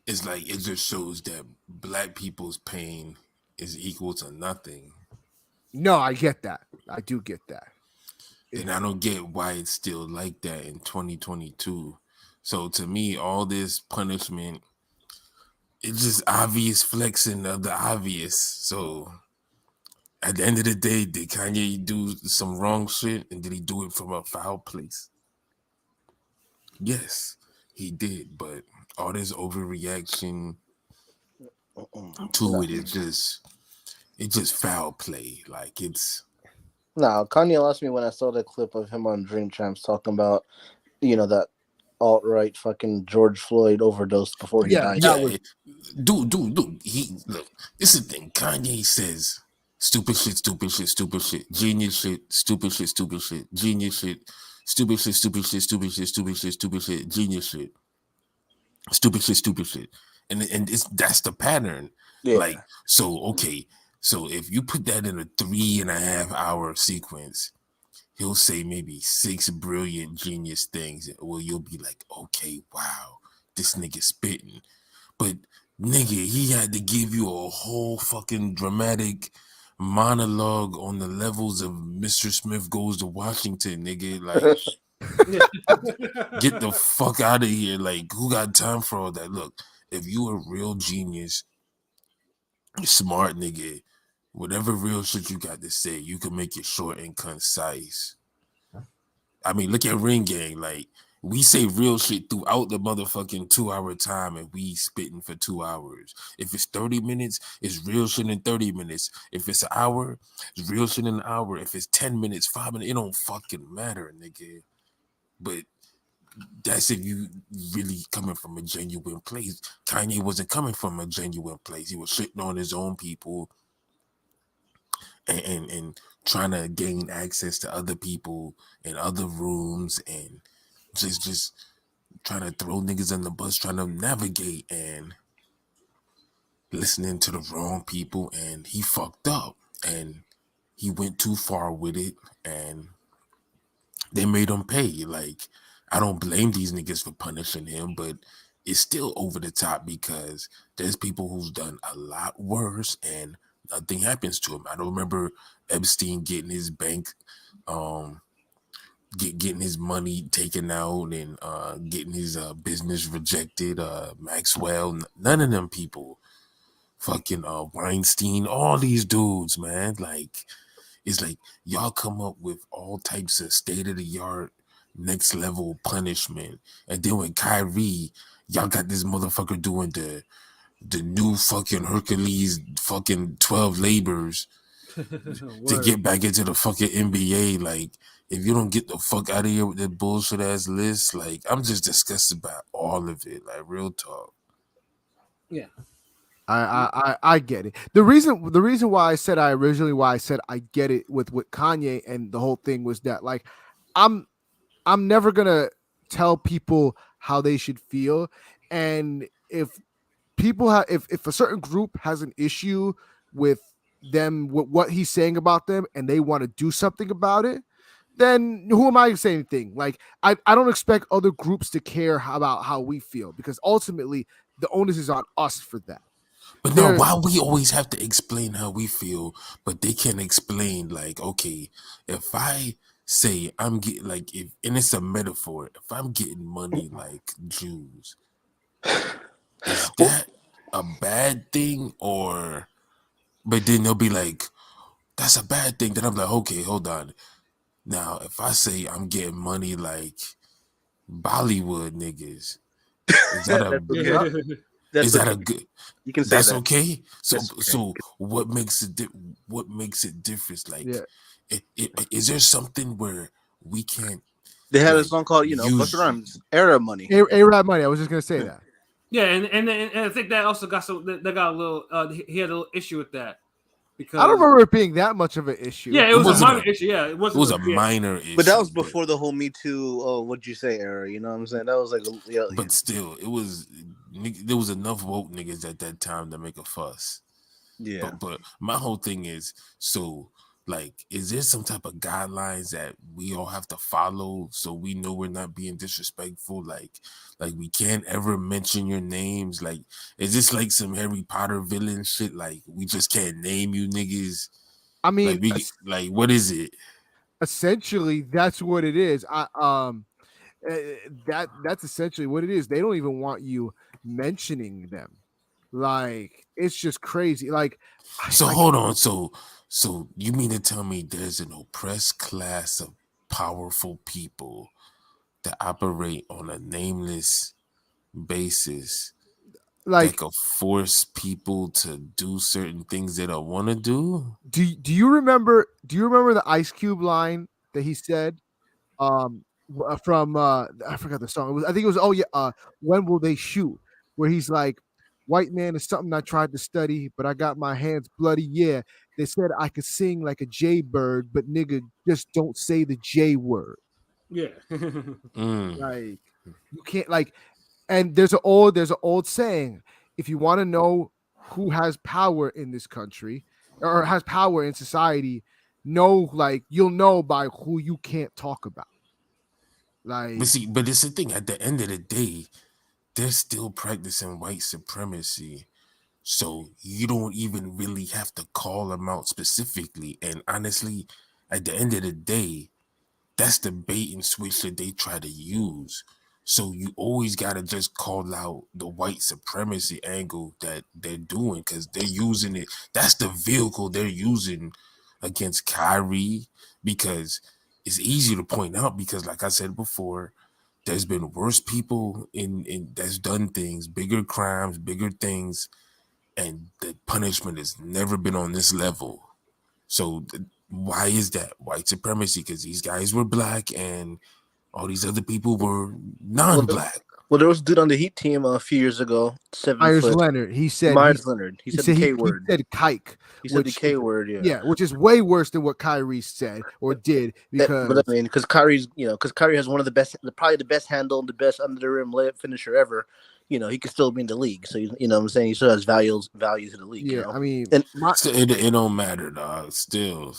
it's like it just shows that black people's pain is equal to nothing. No, I get that. I do get that. And I don't get why it's still like that in 2022. So to me, all this punishment, it's just obvious flexing of the obvious. So at the end of the day, did Kanye do some wrong shit and did he do it from a foul place? Yes, he did, but all this overreaction to it is just foul play. Like it's No, Kanye lost me when I saw the clip of him on Dream Champs talking about, that alt-right fucking George Floyd overdosed before he died. Dude. He look. This is the thing. Kanye says stupid shit, stupid shit, stupid shit, genius shit, stupid shit, stupid shit, genius shit, stupid shit, stupid shit, stupid shit, stupid shit, stupid shit, genius shit, stupid shit, and that's the pattern. Yeah. Like so, okay. So if you put that in a 3.5 hour sequence, he'll say maybe 6 brilliant genius things. Well, you'll be like, okay, wow, this nigga spitting. But nigga, he had to give you a whole fucking dramatic monologue on the levels of Mr. Smith Goes to Washington, nigga. Like, get the fuck out of here. Like, who got time for all that? Look, if you a real genius, smart nigga, whatever real shit you got to say, you can make it short and concise. I mean, look at Ring Gang. Like, we say real shit throughout the motherfucking 2-hour time and we spitting for 2 hours. If it's 30 minutes, it's real shit in 30 minutes. If it's an hour, it's real shit in an hour. If it's 10 minutes, 5 minutes, it don't fucking matter, nigga. But that's if you really coming from a genuine place. Kanye wasn't coming from a genuine place. He was shitting on his own people and trying to gain access to other people in other rooms and just trying to throw niggas in the bus, trying to navigate and listening to the wrong people, and he fucked up and he went too far with it and they made him pay. Like, I don't blame these niggas for punishing him, but it's still over the top because there's people who's done a lot worse and nothing happens to him. I don't remember Epstein getting his bank getting his money taken out and getting his business rejected. Maxwell, none of them people. Fucking Weinstein, all these dudes, man. Like, it's like y'all come up with all types of state-of-the-art, next level punishment. And then with Kyrie, y'all got this motherfucker doing the new fucking Hercules fucking 12 labors to get back into the fucking NBA. Like, if you don't get the fuck out of here with that bullshit ass list, like, I'm just disgusted by all of it. Like, real talk. Yeah. I get it. The reason why I said I get it with Kanye and the whole thing was that, like, I'm never gonna tell people how they should feel, and if people have if a certain group has an issue with them, with what he's saying about them, and they want to do something about it, then who am I to say anything? Like, I don't expect other groups to care about how we feel, because ultimately the onus is on us for that. But no, why we always have to explain how we feel, but they can't explain, like, okay, if I say I'm getting, like, if, and it's a metaphor, if I'm getting money like Jews, is that a bad thing? Or, but then they'll be like, that's a bad thing. Then I'm like, okay, hold on. Now, if I say I'm getting money like Bollywood niggas, is that a is that a good? You can say that's that. okay. So That's okay. so what makes it different? Like, is there something where we can't? They had like, a song called, Busta Rhymes, Era Money. A-Rap Money. I was just gonna say that. Yeah, and I think that also got that got a little. He had a little issue with that because I don't remember it being that much of an issue. Yeah, it was a minor issue. Yeah, it wasn't. It was a minor issue. But that was before the whole Me Too, what'd you say era. You know what I'm saying? That was like, but still, it was. There was enough woke niggas at that time to make a fuss. Yeah. But my whole thing is, so like, is there some type of guidelines that we all have to follow so we know we're not being disrespectful? Like we can't ever mention your names. Like, is this like some Harry Potter villain shit? Like, we just can't name you niggas. I mean, Like what is it? essentially, that's what it is. That's essentially what it is. They don't even want you mentioning them. Like, it's just crazy. Like, So hold on. So you mean to tell me there's an oppressed class of powerful people that operate on a nameless basis that like, could force people to do certain things they don't want to do? do you remember? Do you remember the Ice Cube line that he said? From I forgot the song. It was, I think it was, oh yeah, when will they shoot? Where he's like, white man is something I tried to study, but I got my hands bloody. Yeah, they said I could sing like a jaybird, but nigga, just don't say the J word. Yeah. Like, you can't, like, and there's an old saying: if you want to know who has power in this country or has power in society, like, you'll know by who you can't talk about. Like, But it's the thing. At the end of the day, they're still practicing white supremacy. So you don't even really have to call them out specifically. And honestly, at the end of the day, that's the bait and switch that they try to use. So you always gotta just call out the white supremacy angle that they're doing because they're using it. That's the vehicle they're using against Kyrie because it's easy to point out because, like I said before, there's been worse people in that's done things, bigger crimes, bigger things, and the punishment has never been on this level. So why is that? White supremacy because these guys were black and all these other people were non-black. Well, there was a dude on the Heat team a few years ago, 7 foot. Leonard, he said Leonard. He he said said the he K word. said kike. He said the K word. Yeah, which is way worse than what Kyrie said or did because. But I mean, because Kyrie's, because Kyrie has one of the best, probably the best handle, the best under the rim layup finisher ever. He could still be in the league. So you know what I'm saying, he still has value to the league. Yeah, I mean, and it don't matter, dog. Still.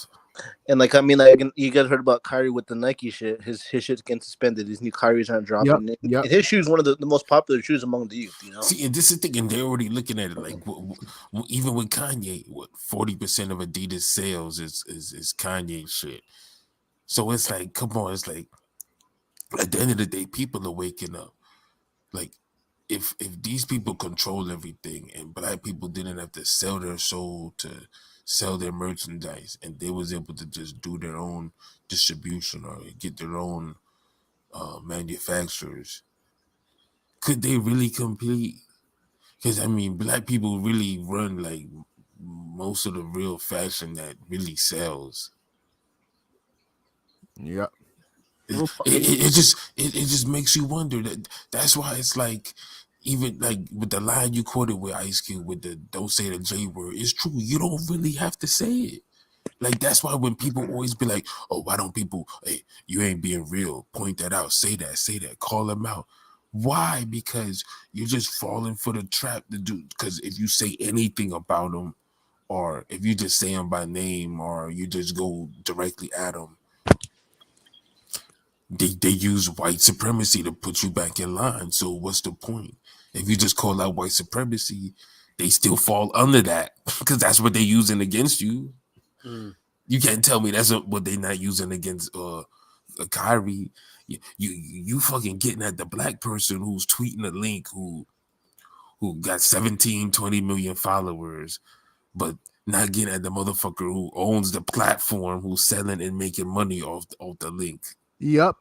And like you guys heard about Kyrie with the Nike shit. His shit's getting suspended. His new Kyrie's aren't dropping. Yep. And his shoe's one of the most popular shoes among the youth. See, and this is the thing, and they're already looking at it like even with Kanye, 40% of Adidas sales is Kanye shit. So it's like, come on, it's like at the end of the day, people are waking up. Like if these people control everything and black people didn't have to sell their soul to sell their merchandise and they was able to just do their own distribution or get their own manufacturers, could they really compete? Because I mean, black people really run like most of the real fashion that really sells. Yeah. It just makes you wonder. That's why it's like, even like with the line you quoted with Ice Cube with the "don't say the J word," it's true. You don't really have to say it. Like that's why when people always be like, "Oh, why don't people? Hey, you ain't being real. Point that out. Say that. Call them out." Why? Because you're just falling for the trap to do. Because if you say anything about them, or if you just say them by name, or you just go directly at them, they use white supremacy to put you back in line. So what's the point? If you just call out white supremacy, they still fall under that because that's what they're using against you. You can't tell me that's what they're not using against Kyrie. You fucking getting at the black person who's tweeting a link who got 17, 20 million followers, but not getting at the motherfucker who owns the platform who's selling and making money off the link. Yep.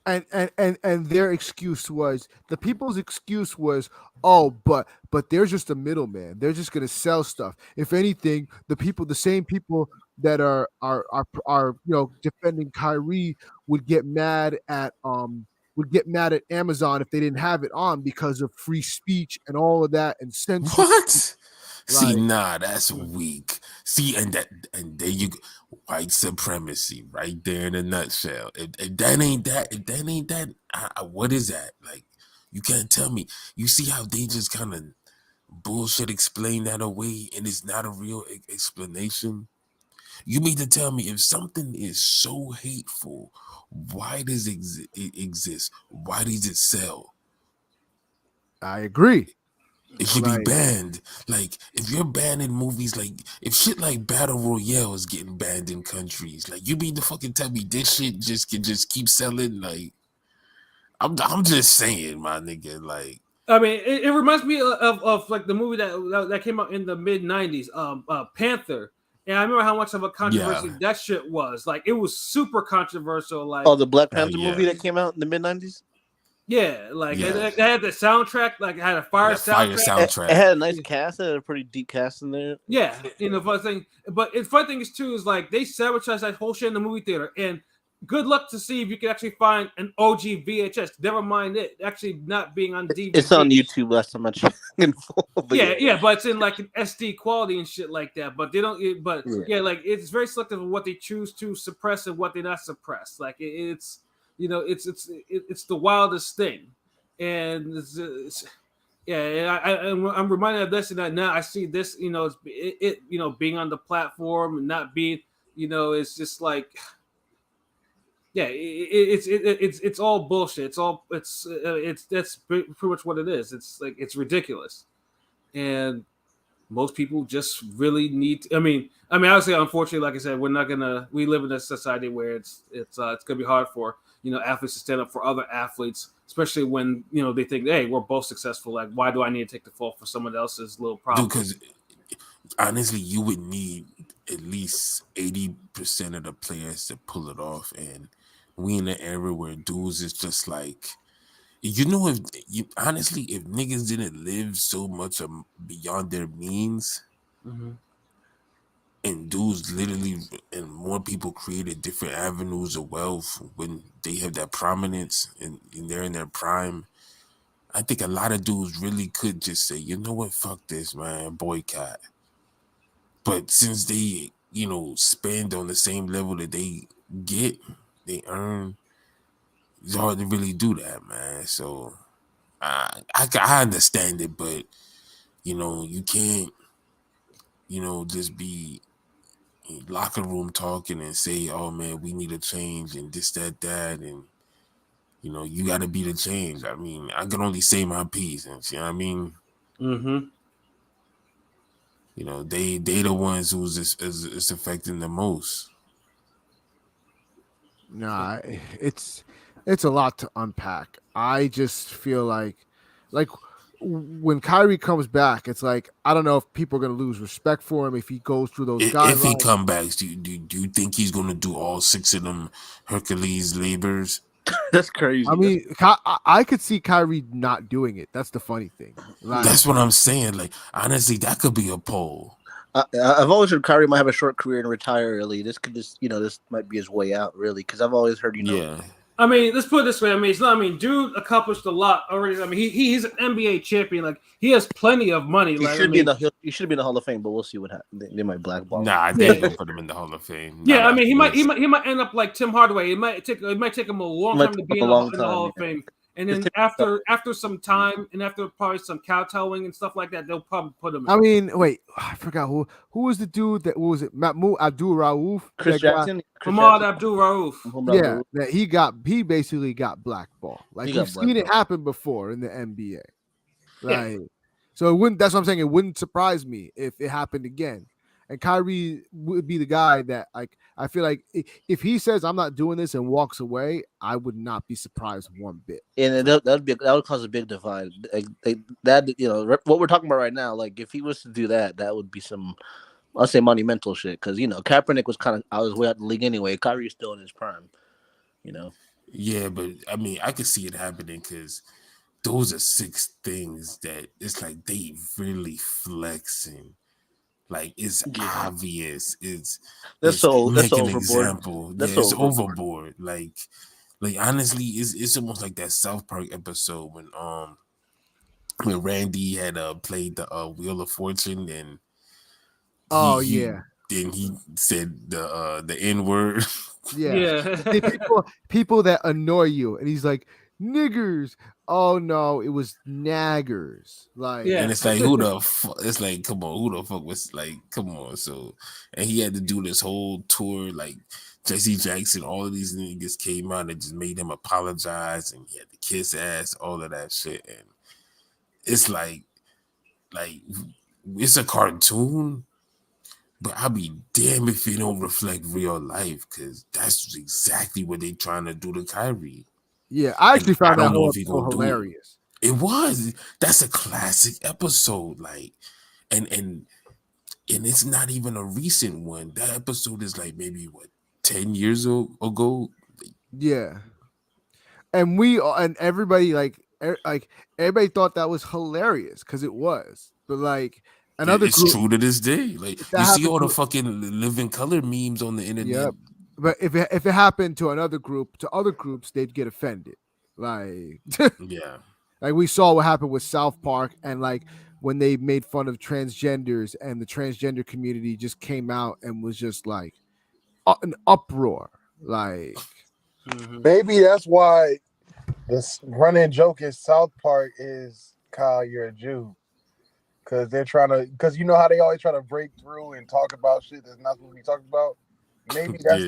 And their excuse was, the people's excuse was, oh, but they're just a middleman. They're just gonna sell stuff. If anything, the same people that are defending Kyrie would get mad at Amazon if they didn't have it on because of free speech and all of that and censorship. What? See, nah, that's weak. See, and there you go. White supremacy right there in a nutshell. If that ain't that, what is that? Like, you can't tell me. You see how they just kind of bullshit explain that away and it's not a real explanation? You mean to tell me if something is so hateful, why does it exist? Why does it sell? I agree. It should be Like, banned. Like, if you're banning movies, like, if shit like Battle Royale is getting banned in countries, like, you mean to fucking tell me this shit just can just keep selling? Like, I'm just saying, my nigga, like. I mean, it reminds me of like the movie that came out in the mid '90s, Panther. And I remember how much of a controversy that shit was. Like, it was super controversial. Like, the Black Panther movie that came out in the mid '90s. Yeah, like it had the soundtrack, like it had a fire soundtrack. It had a nice cast, it had a pretty deep cast in there. Yeah, the fun thing. But the fun thing is too is like they sabotaged that whole shit in the movie theater. And good luck to see if you can actually find an OG VHS. Never mind it actually not being on DVD. It's on YouTube. Last time I checked. But it's in like an SD quality and shit like that. But they don't. Like it's very selective of what they choose to suppress and what they not suppress. Like it's. It's the wildest thing, and I'm reminded of this, and that now I see this, being on the platform and not being, it's just like, it's all bullshit. That's pretty much what it is. It's like it's ridiculous, and most people just really need. I mean, obviously, unfortunately, like I said, we live in a society where it's gonna be hard for athletes to stand up for other athletes, especially when they think, hey, we're both successful. Like, why do I need to take the fall for someone else's little problem? Because honestly, you would need at least 80% of the players to pull it off, and we in an era where dudes is just like, if niggas didn't live so much beyond their means. Mm-hmm. And dudes literally, and more people created different avenues of wealth when they have that prominence and they're in their prime. I think a lot of dudes really could just say, you know what, fuck this, man, boycott. But since they, spend on the same level that they earn, it's hard to really do that, man. So I understand it, but you can't, just be locker room talking and say, oh man, we need a change and this, that, and you got to be the change. I mean, I can only say my piece, and you know what I mean. Mm-hmm. They the ones who's is affecting the most. Nah, it's a lot to unpack. I just feel like when Kyrie comes back, it's like I don't know if people are gonna lose respect for him if he goes through those guidelines. If he comes back, do you think he's gonna do all 6 of them Hercules labors? That's crazy. I mean, I could see Kyrie not doing it. That's the funny thing. Like, that's what I'm saying. Like, honestly, that could be a poll. I've always heard Kyrie might have a short career and retire early. This could just, this might be his way out, really, because I've always heard, Yeah. I mean, let's put it this way. Dude accomplished a lot already. I mean, he's an NBA champion. Like, he has plenty of money. He should be in the Hall of Fame, but we'll see what happens. They might blackball. Nah, they ain't gonna put him in the Hall of Fame. Yeah, he might end up like Tim Hardaway. It might take him a long time to be in the Hall of Fame. And then after some time and after probably some kowtowing and stuff like that, they'll probably put him in. I mean, wait, I forgot who was the dude that was it? Mahmoud Abdul Rauf, Chris Jackson, Ahmad Abdul Rauf. Yeah, that he basically got blackballed. Like we've seen it happen before in the NBA. Like, so it wouldn't. That's what I'm saying. It wouldn't surprise me if it happened again. And Kyrie would be the guy that, like, I feel like if he says I'm not doing this and walks away, I would not be surprised one bit. And that would cause a big divide. That what we're talking about right now. Like if he was to do that, that would be some, I'll say monumental shit. Because Kaepernick was kind of out his way out the league anyway. Kyrie's still in his prime. Yeah, but I mean, I could see it happening because those are 6 things that it's like they really flexing. Like it's obvious. That's overboard. Example. It's overboard. Like honestly, it's almost like that South Park episode when Randy had played the Wheel of Fortune and then he said the N-word. Yeah. People that annoy you, and he's like, niggers. Oh no, it was naggers. Like, Yeah. And it's like, who the fuck? It's like, come on, who the fuck was like, come on. So, and he had to do this whole tour. Like, Jesse Jackson, all of these niggas came out and just made him apologize, and he had to kiss ass, all of that shit. And it's like, it's a cartoon, but I'll be damned if it don't reflect real life, because that's exactly what they trying to do to Kyrie. yeah, I actually And I found that don't know whole if he episode gonna do it. hilarious. It was. That's a classic episode. Like, and it's not even a recent one. That episode is like maybe what 10 years ago. Yeah, and everybody like everybody thought that was hilarious because it was. But like another It's group, true to this day. Like, if that you see happened all the to, fucking living color memes on the internet. yep. But if it happened to another group, to other groups, they'd get offended. Like, Yeah. like we saw what happened with South Park, and like when they made fun of transgenders, and the transgender community just came out and was just like an uproar. Like, Maybe that's why this running joke in South Park is Kyle, you're a Jew. Because they're trying to, because you know how they always try to break through and talk about shit that's not supposed to be talked about. Maybe that's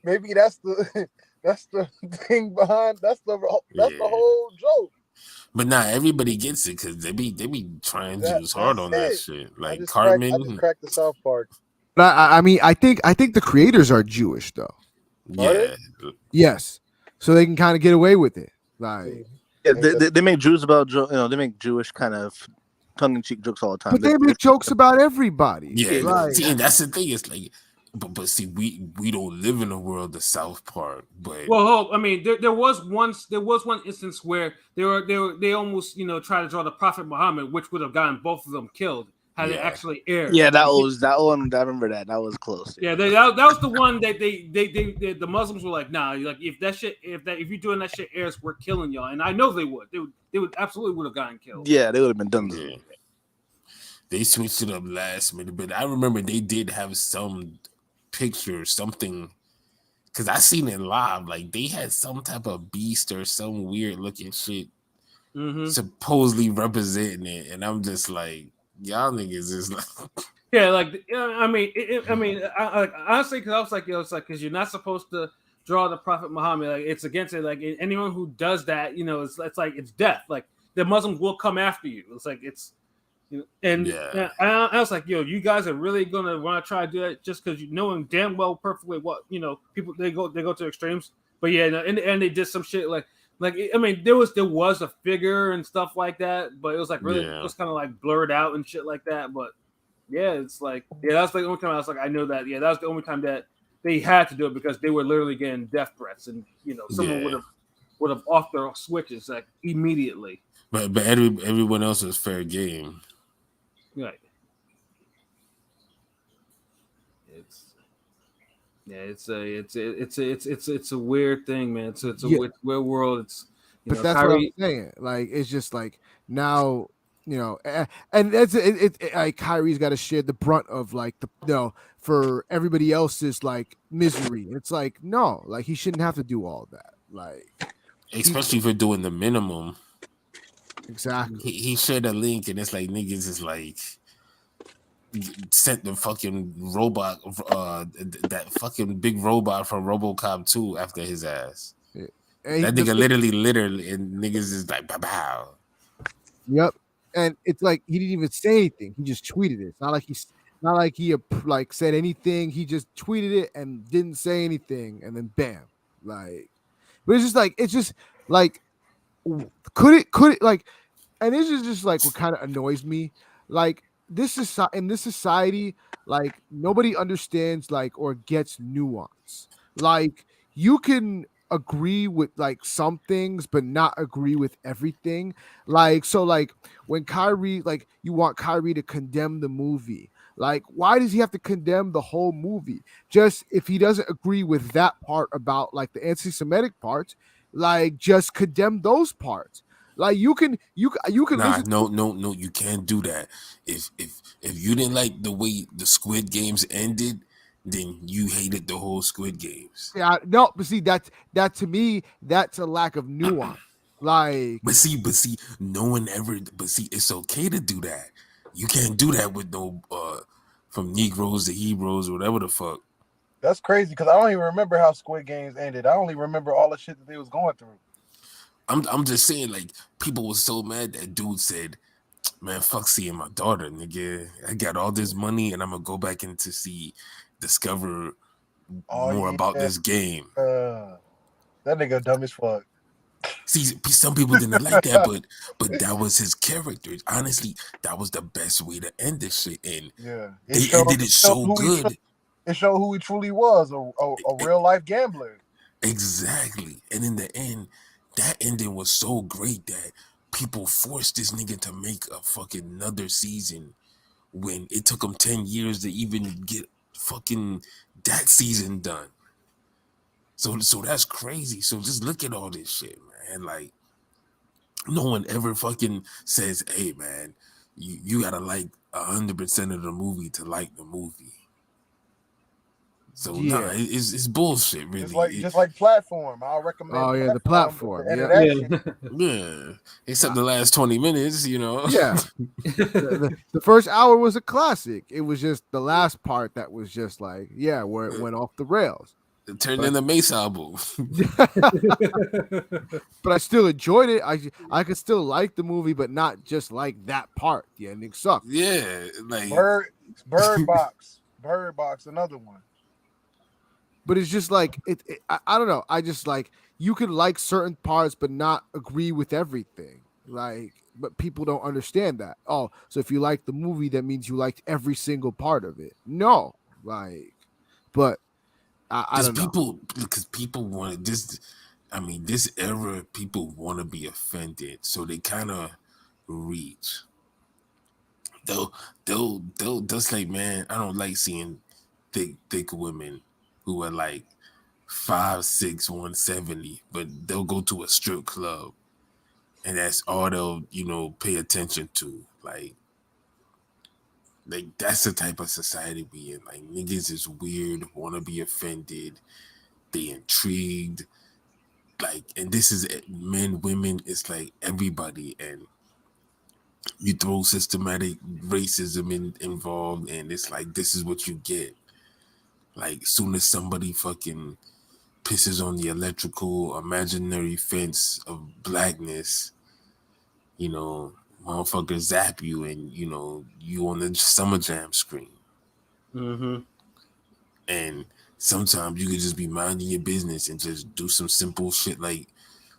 maybe that's the that's the thing behind that's the whole joke. But nah, everybody gets it because they be trying Jews hard on that shit. Like Cartman. I just cracked the South Park. but I mean, I think the creators are Jewish though. Yeah. Yes, so they can kind of get away with it. Like, Yeah, they make Jews about they make Jewish kind of tongue-in-cheek jokes all the time. but they make jokes about everybody. Yeah, Like, see, and that's the thing. It's like, but see, we don't live in a world of South Park. But Well, I mean, there was one instance where they almost try to draw the Prophet Muhammad, which would have gotten both of them killed had it actually aired. Yeah, that one. I remember that. That was close. Yeah, that was the one that the Muslims were like, nah, like if you're doing that shit airs, we're killing y'all. And I know they would absolutely would have gotten killed. Yeah, they would have been done. yeah. They switched it up last minute, but I remember they did have some picture, something, because I seen it live. Like, they had some type of beast or some weird looking shit supposedly representing it, and I'm just like, y'all niggas is like, yeah, like I mean, honestly, because I was like, it's like because you're not supposed to draw the Prophet Muhammad. Like, it's against it. Like, anyone who does that, it's like it's death. Like, the Muslims will come after you. It's like it's. And I was like, yo, you guys are really gonna want to try to do that just because knowing damn well perfectly what people they go to extremes. But yeah, and they did some shit like I mean there was a figure and stuff like that, but it was like really just kind of like blurred out and shit like that. But yeah, it's like that's the only time I was like, I know that that was the only time that they had to do it because they were literally getting death threats and someone would have off their switches like immediately. But everyone else was fair game. Right. It's a weird thing, man. It's a weird world. It's but that's what I'm saying. Like, it's just like now, and that's like Kyrie's got to share the brunt of like for everybody else's like misery. It's like, no, like he shouldn't have to do all that. Like, especially for doing the minimum. Exactly. He shared a link, and it's like niggas is like sent the fucking robot, that fucking big robot from RoboCop 2 after his ass. Yeah. That nigga literally, and niggas is like, bow. Yep. And it's like he didn't even say anything. He just tweeted it. It's not like he said anything. He just tweeted it and didn't say anything, and then bam, like. But it's just like. Could it like, and this is just like what kind of annoys me. Like, in this society, like nobody understands like or gets nuance. Like, you can agree with like some things, but not agree with everything. Like, so like when Kyrie, like you want Kyrie to condemn the movie. Like, why does he have to condemn the whole movie? Just if he doesn't agree with that part about like the anti-Semitic parts, like just condemn those parts. Like you can nah, no, you can't do that. If you didn't like the way the Squid Games ended, then you hated the whole Squid Games. Yeah, no, but see that to me, that's a lack of nuance. Like, But see, no one ever. But see, it's okay to do that. You can't do that with no from Negroes to Hebrews or whatever the fuck. That's crazy because I don't even remember how Squid Games ended. I only remember all the shit that they was going through. I'm just saying, like, people were so mad that dude said, "Man, fuck seeing my daughter, nigga. I got all this money and I'm gonna go back in to discover Oh more about yeah, this game." that nigga dumb as fuck. See, some people didn't like that, but that was his character. Honestly, that was the best way to end this shit, and Yeah, they ended it so good. It showed who he truly was, a real life gambler. Exactly, and in the end, that ending was so great that people forced this nigga to make a fucking another season when it took him 10 years to even get fucking that season done. So that's crazy. So just look at all this shit, man. Like, no one ever fucking says, "Hey, man, you gotta like 100% of the movie to like the movie." So yeah. it's bullshit, really. Just like platform. I'll recommend. Oh yeah, the Platform, platform. but the end Yeah, of that shit. Yeah, except the last 20 minutes, you know. yeah. The first hour was a classic. It was just the last part that was just like, yeah, where it went off the rails. It turned into Mace album. But I still enjoyed it. I could still like the movie, but not just like that part. The ending sucked. Yeah, like Bird Box, another one. But it's just like I don't know. I just like, you could like certain parts but not agree with everything. Like, but people don't understand that. Oh, so if you like the movie, that means you liked every single part of it. No, like, but I don't know. because people want this. I mean, this era, people want to be offended, so they kind of reach. They'll say, "Man, I don't like seeing thick women who are like 5'6", 170," but they'll go to a strip club, and that's all they'll pay attention to. Like that's the type of society we in. Like, niggas is weird, want to be offended, they intrigued. Like, and this is men, women. It's like everybody, and you throw systematic racism involved, and it's like this is what you get. Like, soon as somebody fucking pisses on the electrical imaginary fence of blackness, motherfuckers zap you, and you on the Summer Jam screen. Mm-hmm. And sometimes you could just be minding your business and just do some simple shit like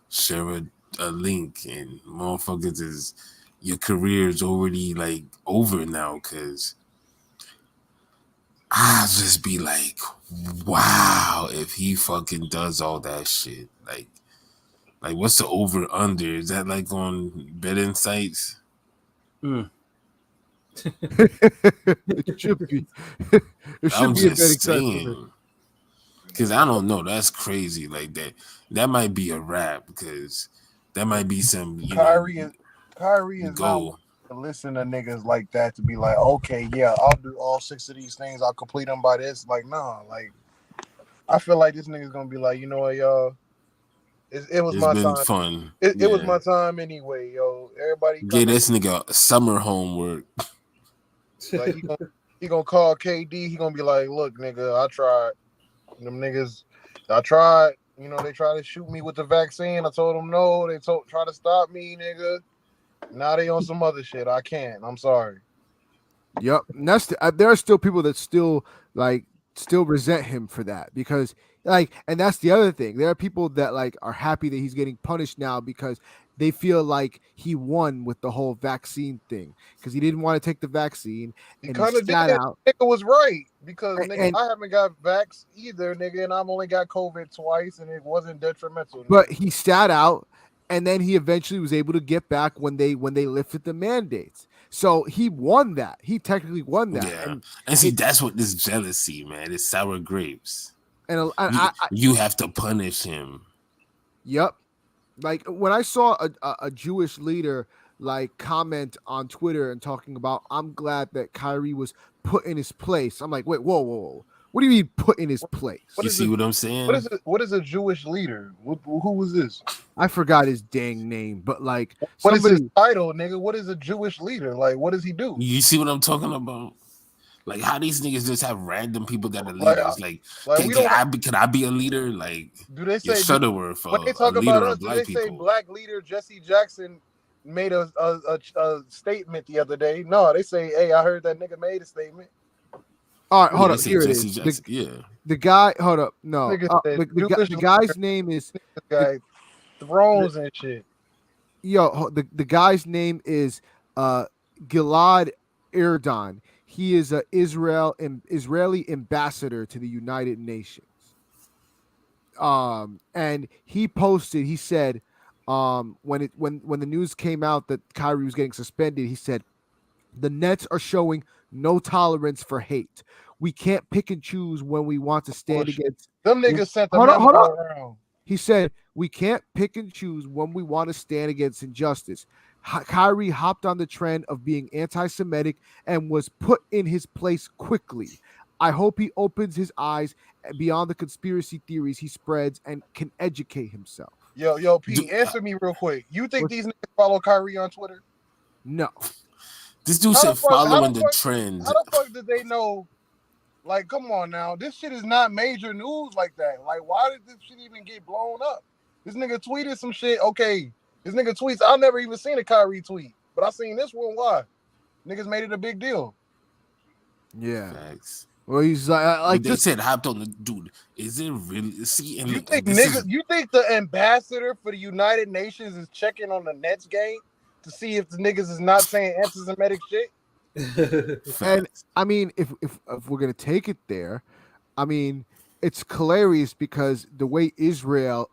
share a link, and motherfuckers is your career is already like over now, because I'll just be like, wow, if he fucking does all that shit. Like what's the over under? Is that like on Bet Insights? It should be. It should I'm be a just betting saying, because I don't know. That's crazy. Like that might be a rap, because that might be some Kyrie is not go. to listen to niggas like that to be like, okay, yeah, I'll do all 6 of these things. I'll complete them by this. Like, nah. Like, I feel like this nigga's gonna be like, you know what, y'all. It was It's my been time. fun. It was my time anyway, yo. Everybody Get coming. this nigga summer homework. Like, he gonna call KD. He gonna be like, look, nigga, I tried. Them niggas, I tried. They tried to shoot me with the vaccine. I told them no. They try to stop me, nigga. Now they on some other shit. I can't. I'm sorry. Yep, and that's there are still people that still resent him for that, because and that's the other thing. There are people that are happy that he's getting punished now because they feel like he won with the whole vaccine thing, because he didn't want to take the vaccine He and kind he of did. sat out. Nigga was right, because nigga, And I haven't got vax either, nigga, and I've only got COVID twice, and it wasn't detrimental. but he sat out, and then he eventually was able to get back when they lifted the mandates. So he won that. He technically won that. Yeah, and see, that's what this jealousy, man. It's sour grapes. And You have to punish him. Yep. Like, when I saw a Jewish leader comment on Twitter and talking about, I'm glad that Kyrie was put in his place. I'm like, wait, whoa. What do you mean put in his place? You see what I'm saying? What is a Jewish leader? Who was this? I forgot his dang name, but like What is his somebody. title, nigga? What is a Jewish leader? Like, what does he do? You see what I'm talking about? Like how these niggas just have random people that are Like, leaders. Like, we can don't. I be a leader? Like, Do they your say Shutterworth, when they a talk leader about us? of Do black they say people. black leader Jesse Jackson made a statement the other day? No, they say, hey, I heard that nigga made a statement. All right, hold they up. say Here Jesse it is. Jackson. Yeah. The guy. Hold up. No. Nigga said The guy's name is. This guy thrones and shit. The guy's name is Gilad Erdan. He is a Israeli ambassador to the United Nations. And he posted. He said, when the news came out that Kyrie was getting suspended, he said, the Nets are showing no tolerance for hate. We can't pick and choose when we want to stand against. Them niggas sent the Hold memo on. around. He said, we can't pick and choose when we want to stand against injustice. Kyrie hopped on the trend of being anti-Semitic and was put in his place quickly. I hope he opens his eyes beyond the conspiracy theories he spreads and can educate himself. Yo, P, answer me real quick. You think these niggas follow Kyrie on Twitter? No. This dude said following the trend. How the fuck did they know? Like, come on now. This shit is not major news like that. Like, why did this shit even get blown up? This nigga tweeted some shit. Okay, this nigga tweets. I've never even seen a Kyrie tweet, but I seen this one. Why? Niggas made it a big deal. Yeah. Thanks. Well, he's like they said hopped on the dude. Is it really? See, and you think the ambassador for the United Nations is checking on the Nets game to see if the niggas is not saying anti-Semitic shit? And I mean, if we're gonna take it there, I mean, it's hilarious because the way Israel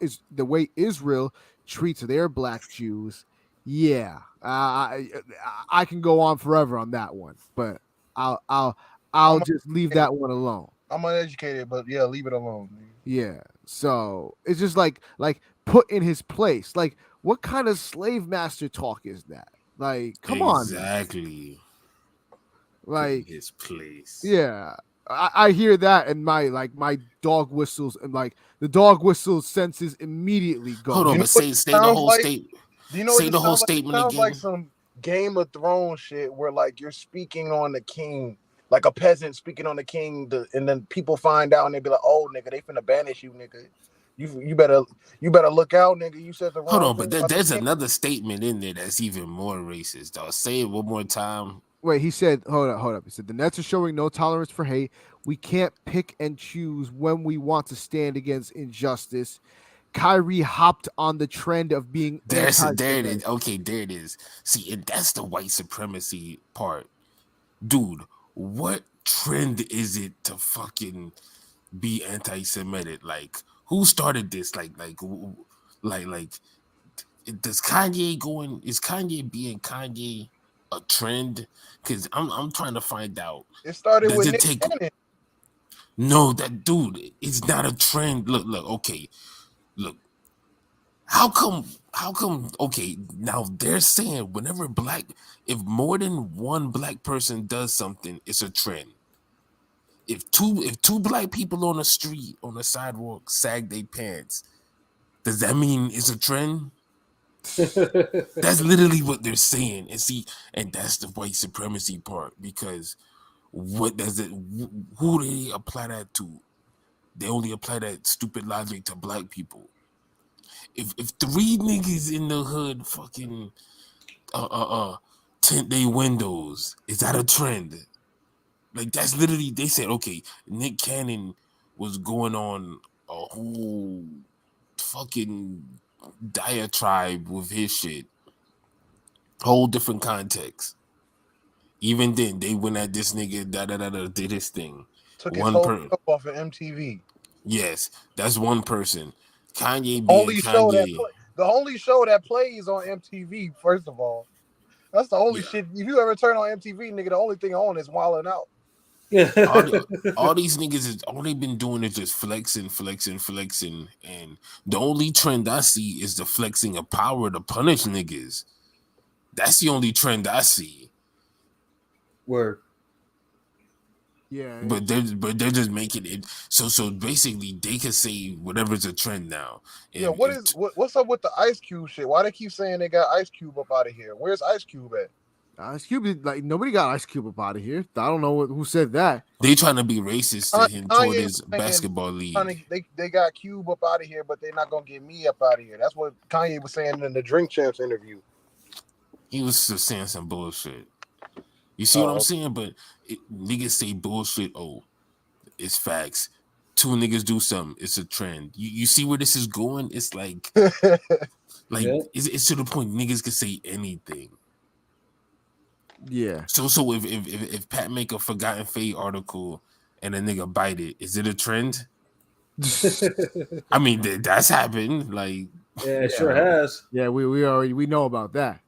treats their black Jews. Yeah, I can go on forever on that one, but I'll just leave that one alone. I'm uneducated, but yeah, leave it alone. Man. Yeah, so it's just like put in his place. Like, what kind of slave master talk is that? Like, come on, exactly. Like his place. Yeah, I hear that, and my dog whistles, and like the dog whistle senses immediately go. Hold on, but say the whole statement. Do you know say the whole statement again? Sounds like some Game of Thrones shit where like you're speaking on the king, like a peasant speaking on the king, and then people find out and they be like, "Oh, nigga, they finna banish you, nigga. You better look out, nigga. You said the wrong." Hold on, but there's another statement in there that's even more racist. Though, say it one more time. Wait, he said, hold up. He said, the Nets are showing no tolerance for hate. We can't pick and choose when we want to stand against injustice. Kyrie hopped on the trend of being there it is. Okay, there it is. See, and that's the white supremacy part. Dude, what trend is it to fucking be anti-Semitic? Like, who started this? Like, is Kanye being Kanye a trend? Because I'm trying to find out. It started with Nick Cannon. No, that dude, it's not a trend. Look, okay. Look. How come okay, now they're saying if more than one black person does something, it's a trend. If two black people on the street, on the sidewalk, sag their pants, does that mean it's a trend? That's literally what they're saying. And that's the white supremacy part, because what does it? Who do they apply that to? They only apply that stupid logic to black people. If three niggas in the hood fucking tint their windows, is that a trend? Like, that's literally, they said, okay, Nick Cannon was going on a whole fucking diatribe with his shit. Whole different context. Even then, they went at this nigga, did his thing. Took his whole show off of MTV. Yes, that's one person. Kanye being the only show that plays on MTV, first of all. That's the only shit. If you ever turn on MTV, nigga, the only thing on is Wildin' Out. all these niggas all they've been doing is just flexing. And the only trend I see is the flexing of power to punish niggas. That's the only trend I see. Word. Yeah, But they're just making it so basically they can say whatever's a trend now. Yeah, If, if what's up with the Ice Cube shit? Why they keep saying they got Ice Cube up out of here? Where's Ice Cube at? Ice Cube, like nobody got Ice Cube up out of here. I don't know who said that. they trying to be racist to him toward Kanye was his saying basketball league, they got Cube up out of here, but they're not gonna get me up out of here. That's what Kanye was saying in the Drink Champs interview. he was just saying some bullshit. You see what I'm saying? But niggas say bullshit. Oh, it's facts. Two niggas do something. It's a trend. You see where this is going? It's like it's to the point niggas can say anything. Yeah. So if Pat make a Forgotten Fate article and a nigga bite it, is it a trend? I mean that's happened. Like Yeah, it sure has. Yeah, we know about that.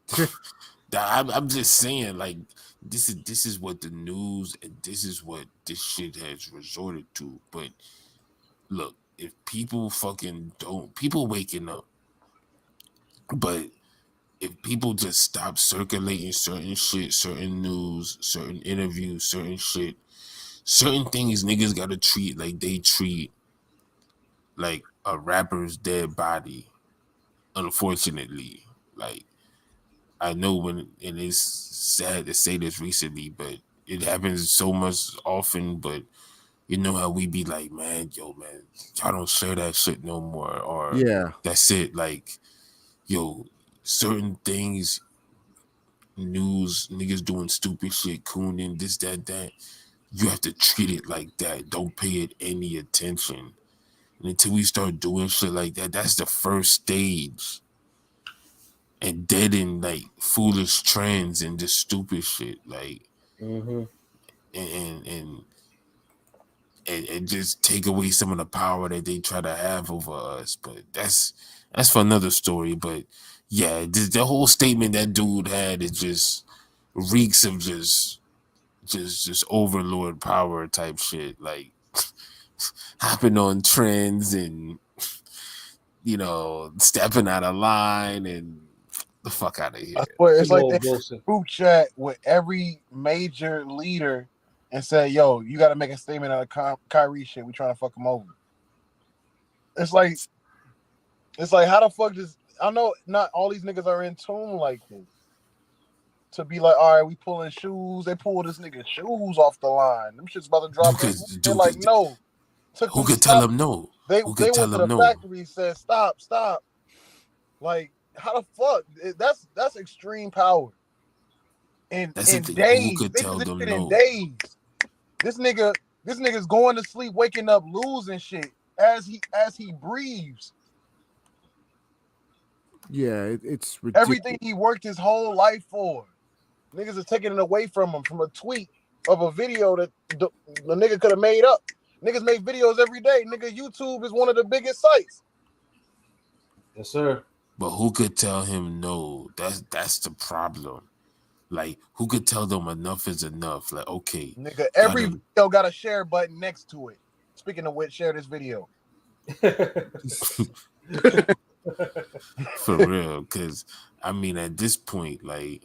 I'm just saying, like this is what the news and this is what this shit has resorted to. But look, if people people waking up, but if people just stop circulating certain shit, certain news, certain interviews, certain shit, certain things niggas gotta treat like they treat like a rapper's dead body. Unfortunately, like I know when it is sad to say this recently, but it happens so much often. But you know how we be like, man, y'all don't share that shit no more, or Yeah. that's it. Like, yo, certain things, news, niggas doing stupid shit, cooning, this, that. You have to treat it like that. Don't pay it any attention. And until we start doing shit like that, that's the first stage. And deaden like foolish trends and just stupid shit, like, and just take away some of the power that they try to have over us. But that's for another story. But yeah, the whole statement that dude had is just reeks of just overlord power type shit, like hopping on trends and stepping out of line and the fuck out of here. I swear, it's like they group chat with every major leader and say, "Yo, you got to make a statement on the Kyrie shit. We trying to fuck him over." It's like how the fuck does I know not all these niggas are in tune like this to be like, all right, we pulling shoes. They pull this nigga's shoes off the line. Them shit's about to drop. They're like, no. Who could tell them no? They went to the factory and said, stop. Like, how the fuck? That's extreme power. In days. Who could tell them no? In days. This nigga's going to sleep, waking up, losing shit as he breathes. Yeah, it's ridiculous. Everything he worked his whole life for. Niggas are taking it away from him from a tweet of a video that the nigga could have made up. Niggas make videos every day. Nigga, YouTube is one of the biggest sites. Yes, sir. But who could tell him no? That's the problem. Like, who could tell them enough is enough? Like, okay. Nigga, every video got a share button next to it. Speaking of which, share this video. For real, because I mean, at this point, like,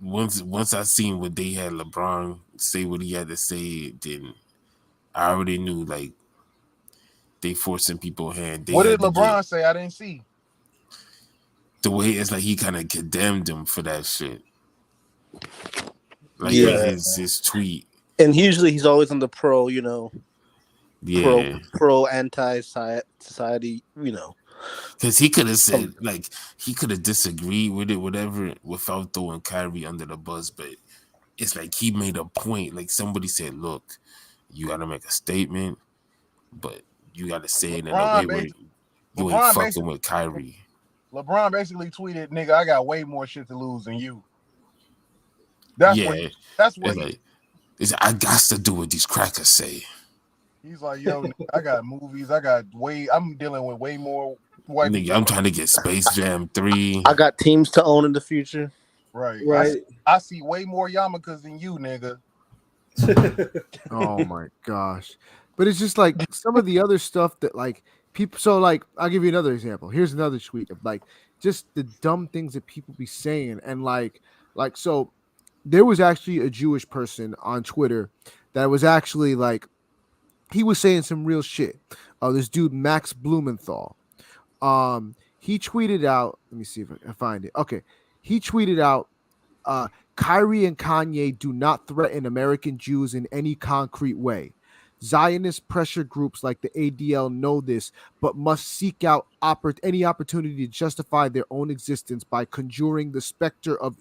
once I seen what they had LeBron say what he had to say, then I already knew like they forcing people hand. What did LeBron say? I didn't see. The way it's like he kind of condemned him for that shit. Like his tweet. And usually he's always on the pro, pro anti-society, Because he could have said, like, he could have disagreed with it, whatever, without throwing Kyrie under the bus. But it's like he made a point. Like, somebody said, look, you got to make a statement, but you got to say it in a way where you ain't fucking with Kyrie. LeBron basically tweeted, nigga, I got way more shit to lose than you. That's what I got to do what these crackers say. He's like, yo, I got movies. I'm dealing with way more white nigga, I'm trying to get Space Jam 3. I got teams to own in the future. Right. I see way more yarmulkes than you, nigga. Oh my gosh. But it's just like some of the other stuff that like people. So like, I'll give you another example. Here's another tweet of like just the dumb things that people be saying. And like, so there was actually a Jewish person on Twitter that was actually like he was saying some real shit. This dude Max Blumenthal. He tweeted out. Let me see if I can find it. Okay, he tweeted out. Uh, Kyrie and Kanye do not threaten American Jews in any concrete way. Zionist pressure groups like the ADL know this, but must seek out any opportunity to justify their own existence by conjuring the specter of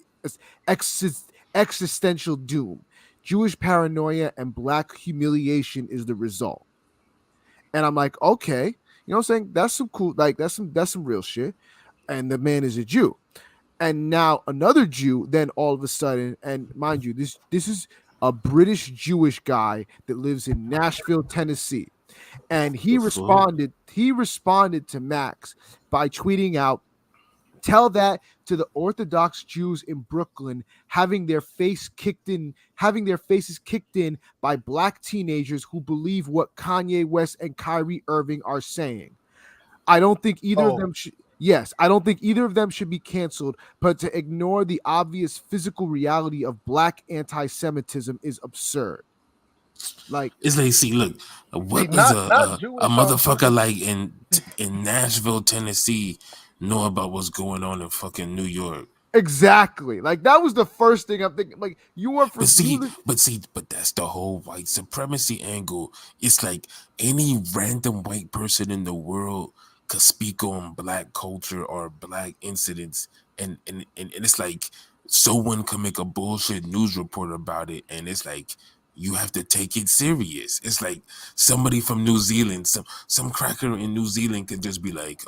existential doom. Jewish paranoia and black humiliation is the result. And I'm like, okay, you know what I'm saying? That's some cool, like that's some real shit. And the man is a Jew. And now another Jew, then all of a sudden, and mind you, this is a British Jewish guy that lives in Nashville, Tennessee. And he responded to Max by tweeting out, tell that to the Orthodox Jews in Brooklyn having their faces kicked in by black teenagers who believe what Kanye West and Kyrie Irving are saying. I don't think either of them should. Yes, I don't think either of them should be canceled, but to ignore the obvious physical reality of black anti-Semitism is absurd. Like, It's like, see, look, what does a motherfucker like in Nashville, Tennessee, know about what's going on in fucking New York? exactly. Like that was the first thing I'm thinking. Like you were for But that's the whole white supremacy angle. It's like any random white person in the world could speak on black culture or black incidents, and it's like someone can make a bullshit news report about it, and it's like you have to take it serious. It's like somebody from New Zealand, some cracker in New Zealand could just be like,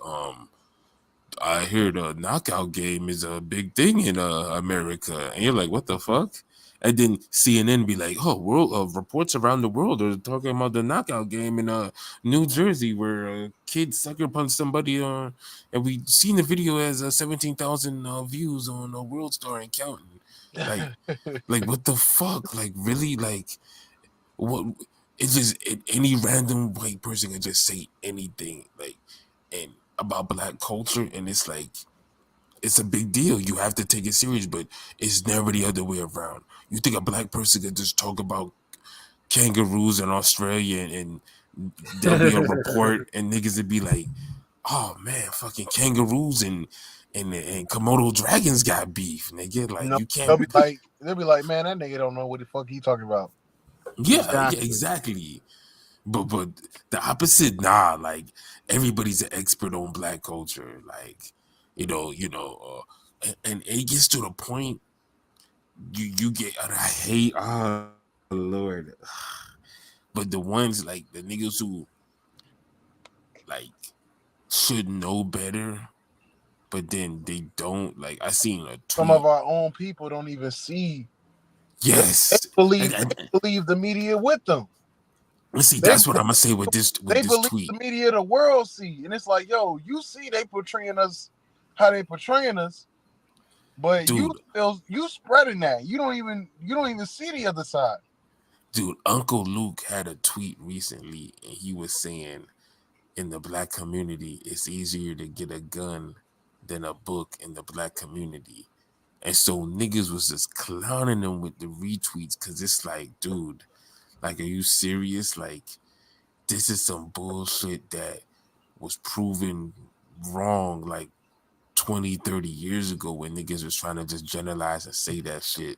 I hear the knockout game is a big thing in America, and you're like, what the fuck? And then CNN be like, oh, world of reports around the world are talking about the knockout game in New Jersey where a kid sucker punched somebody, and we seen the video as 17,000 views on World Star and counting. Like what the fuck? Like really? Like what? It's just any random white person can just say anything, like, and about black culture, and it's like it's a big deal. You have to take it serious, but it's never the other way around. You think a black person could just talk about kangaroos in Australia, and there'll be a report, and niggas would be like, "Oh man, fucking kangaroos and Komodo dragons got beef, nigga." Like you can't. They'll be like, man, that nigga don't know what the fuck he talking about. Yeah, exactly. But the opposite, nah. Like everybody's an expert on black culture. Like and it gets to the point you get. And I hate. Oh Lord. But the ones like the niggas who like should know better, but then they don't. Like I seen a tweet. Some of our own people don't even see. Yes, they believe the media with them. And see, that's what I'm gonna say with this. They believe tweet. The media of the world see, and it's like, yo, you see, they portraying us how they portraying us, but dude, you spreading that. You don't even see the other side. Dude, Uncle Luke had a tweet recently, and he was saying, in the black community, it's easier to get a gun than a book in the black community. And so niggas was just clowning them with the retweets, because it's like, dude, like, are you serious? Like, this is some bullshit that was proven wrong like 20, 30 years ago when niggas was trying to just generalize and say that shit.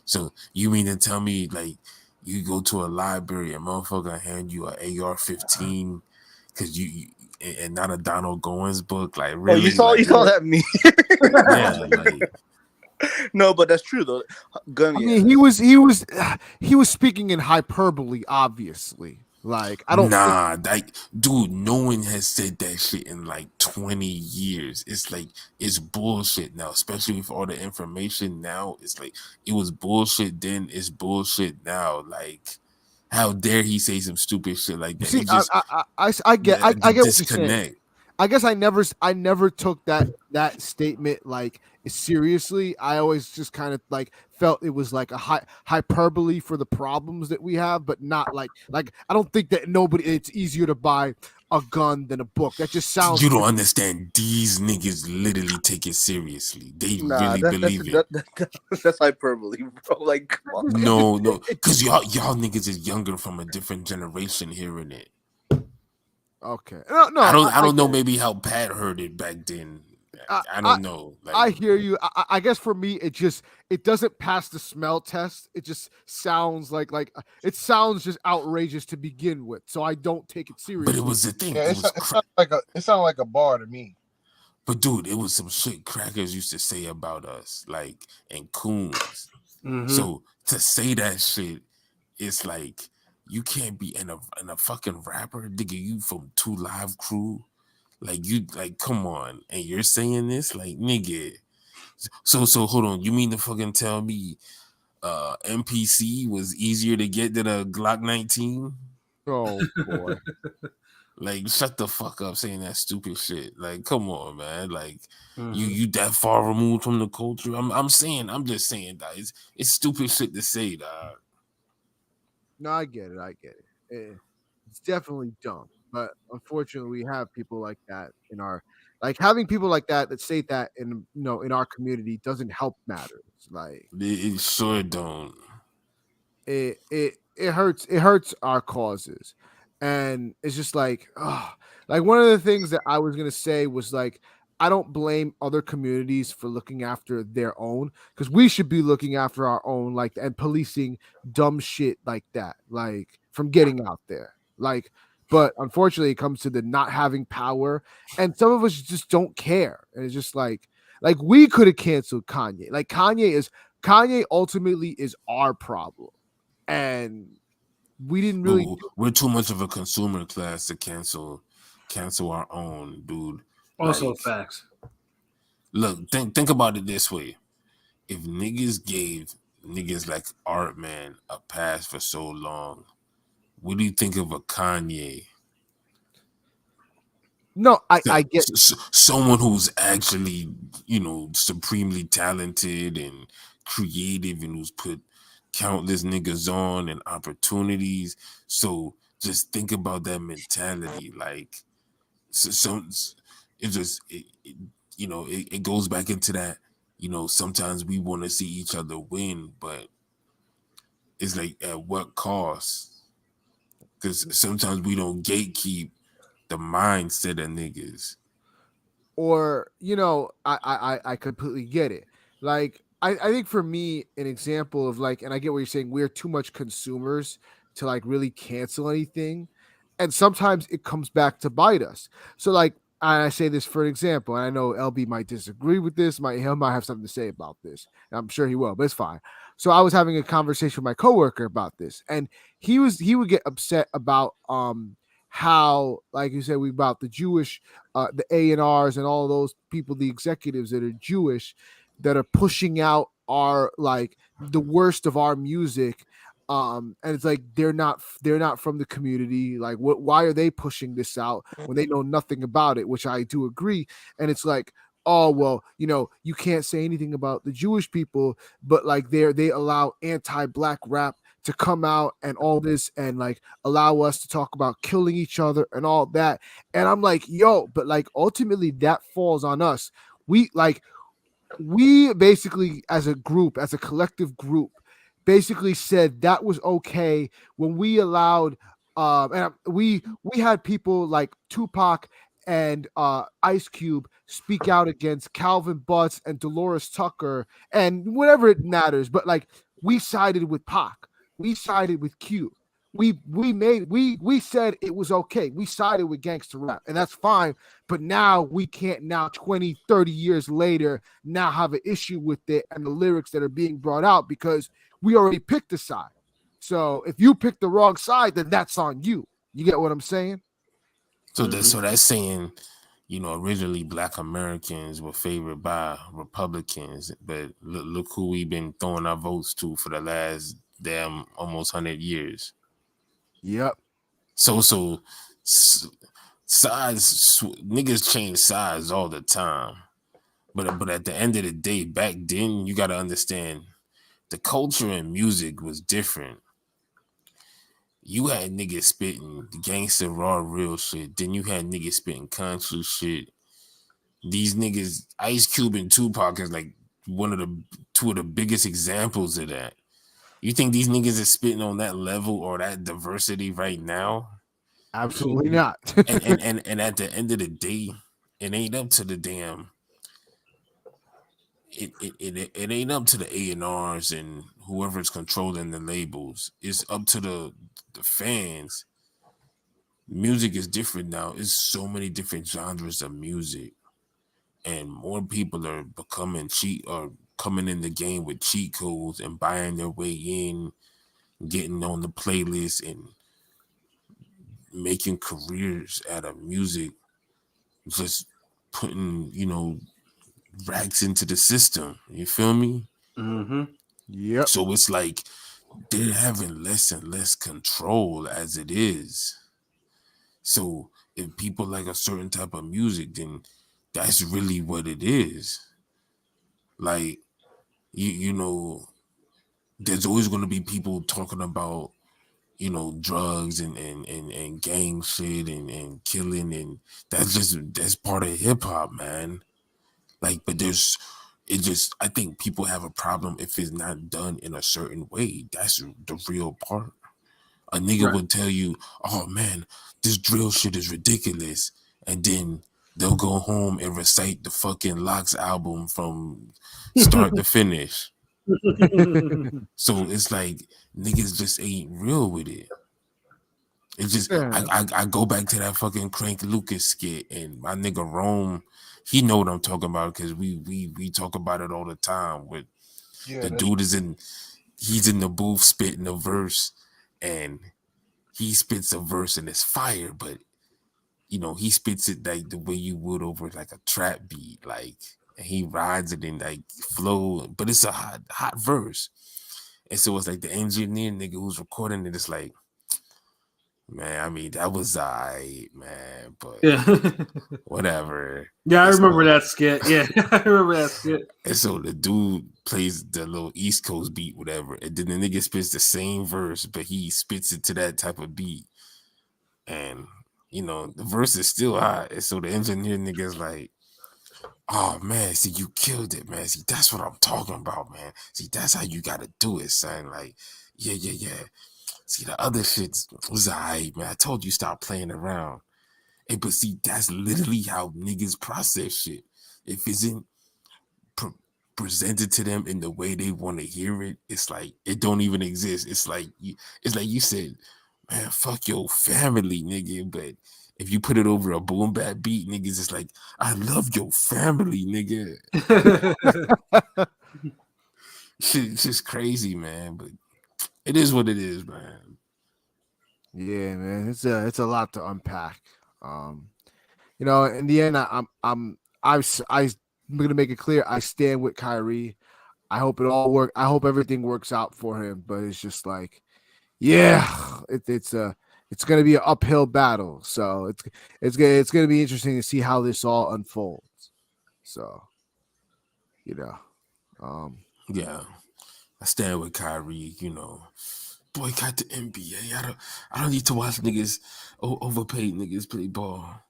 So you mean to tell me, like, you go to a library and motherfucker hand you an AR-15 because you and not a Donald Goins book? Like, really? Oh, you saw that me? Yeah, like. No, but that's true though. I mean, he was speaking in hyperbole, obviously. Like, I don't. Like, dude, no one has said that shit in like 20 years. It's like it's bullshit now, especially with all the information now. It's like it was bullshit then, it's bullshit now. Like, how dare he say some stupid shit like that? See, I get what you're saying. I guess I never took that statement like seriously. I always just kind of like felt it was like a hyperbole for the problems that we have, but not like I don't think that it's easier to buy a gun than a book. That just sounds You don't understand. These niggas literally take it seriously. They Nah, really believe it. that's hyperbole, bro. Like, come on. No, because y'all niggas is younger from a different generation hearing it. okay. No, I don't know get it. maybe how Pat heard it back then. I I don't know. Like, I hear you. I guess for me, it doesn't pass the smell test. It just sounds like it sounds just outrageous to begin with. So I don't take it seriously. but it was the thing. Yeah, It was it sounded like a bar to me. but dude, it was some shit crackers used to say about us, like, and coons. Mhm. So to say that shit, it's like you can't be in a fucking rapper, nigga. You from 2 Live Crew, like you, like, come on, and you're saying this, like, nigga. So hold on, you mean to fucking tell me MPC was easier to get than a Glock 19? Oh boy. Like, shut the fuck up saying that stupid shit. Like, come on, man. Like, Mhm. you that far removed from the culture. I'm just saying that it's stupid shit to say, dog. No, I get it. It's definitely dumb, but unfortunately, we have people like that in our like having people like that say that in our community doesn't help matters. Like It sure don't. it hurts our causes, and it's just like one of the things that I was gonna say was like I don't blame other communities for looking after their own because we should be looking after our own like and policing dumb shit like that like from getting out there like but unfortunately it comes to the not having power and some of us just don't care and it's just like we could have canceled Kanye ultimately is our problem and we didn't really We're too much of a consumer class to cancel our own, dude. Also Like, facts. look, think about it this way. If niggas gave niggas like Art Man a pass for so long, what do you think of a Kanye? no I get Someone who's actually, supremely talented and creative and who's put countless niggas on and opportunities. So just think about that mentality. Like, it just, it goes back into that, sometimes we want to see each other win, but it's like at what cost? Because sometimes we don't gatekeep the mindset of niggas. or I completely get it like I think for me an example of like and I get what you're saying we're too much consumers to like really cancel anything and sometimes it comes back to bite us so like I say this for an example and I know LB might disagree with this he might have something to say about this and I'm sure he will but it's fine so I was having a conversation with my coworker about this and he would get upset about how like you said we about the Jewish the A&Rs and all those people, the executives that are Jewish, that are pushing out our like the worst of our music. And it's like they're not from the community. Like, why are they pushing this out when they know nothing about it? Which I do agree. And it's like, oh well, you can't say anything about the Jewish people, but like they allow anti-black rap to come out and all this and like allow us to talk about killing each other and all that. And I'm like, yo, but like ultimately that falls on us. We basically as a group, as a collective group, basically said that was okay when we allowed and we had people like Tupac and Ice Cube speak out against Calvin Butts and Dolores Tucker and whatever it matters, but like we sided with Pac, we sided with Cube. We said it was okay. We sided with gangster rap, and that's fine. But now we can't now 20, 30 years later now have an issue with it and the lyrics that are being brought out because we already picked a side. So if you pick the wrong side, then that's on you. You get what I'm saying? So that's saying, originally Black Americans were favored by Republicans, but look who we've been throwing our votes to for the last damn almost 100 years. Yep. So niggas change sides all the time. But at the end of the day, back then, you got to understand the culture and music was different. You had niggas spitting gangster raw real shit. Then you had niggas spitting country shit. These niggas, Ice Cube and Tupac is like two of the biggest examples of that. You think these niggas are spitting on that level or that diversity right now? Absolutely not. and at the end of the day, it ain't up to the damn. It ain't up to the A&Rs and whoever's controlling the labels. It's up to the fans. Music is different now. It's so many different genres of music, and more people are coming in the game with cheat codes and buying their way in, getting on the playlist and making careers out of music, just putting, racks into the system. You feel me? Mm-hmm. Yep. So it's like they're having less and less control as it is. So if people like a certain type of music, then that's really what it is. Like, you know, there's always going to be people talking about, drugs and gang shit and killing, and that's part of hip hop, man. Like, but I think people have a problem if it's not done in a certain way. That's the real part. A nigga would tell you, oh man, this drill shit is ridiculous. And then they'll go home and recite the fucking Locks album from start to finish. So it's like niggas just ain't real with it. It's just I go back to that fucking Crank Lucas skit, and my nigga Rome, he know what I'm talking about because we talk about it all the time. With the dude he's in the booth spitting a verse, and he spits a verse and it's fire, but he spits it like the way you would over like a trap beat, like, and he rides it in like flow, but it's a hot verse. And so it's like the engineer nigga who's recording it is like, man, I mean, that was man, but whatever. Yeah, I remember that skit. Yeah, I remember that skit. And so the dude plays the little East Coast beat, whatever, and then the nigga spits the same verse, but he spits it to that type of beat. And, the verse is still hot. And so the engineer nigga's like, oh, man, see, you killed it, man. See, that's what I'm talking about, man. See, that's how you got to do it, son. Like, yeah. See, the other shit was all right, man. I told you stop playing around. Hey, but see, that's literally how niggas process shit. If it isn't presented to them in the way they want to hear it, it's like it don't even exist. It's like you said, man, fuck your family, nigga. But if you put it over a boom bap beat, niggas is like, I love your family, nigga. Shit's just crazy, man. But it is what it is, man. Yeah, man. It's a lot to unpack. In the end, I'm gonna make it clear. I stand with Kyrie. I hope it all work. I hope everything works out for him. But it's just like, yeah, it's gonna be an uphill battle. So it's gonna be interesting to see how this all unfolds. So, yeah, I stand with Kyrie. Boycott the NBA. I don't need to watch niggas overpaid niggas play ball.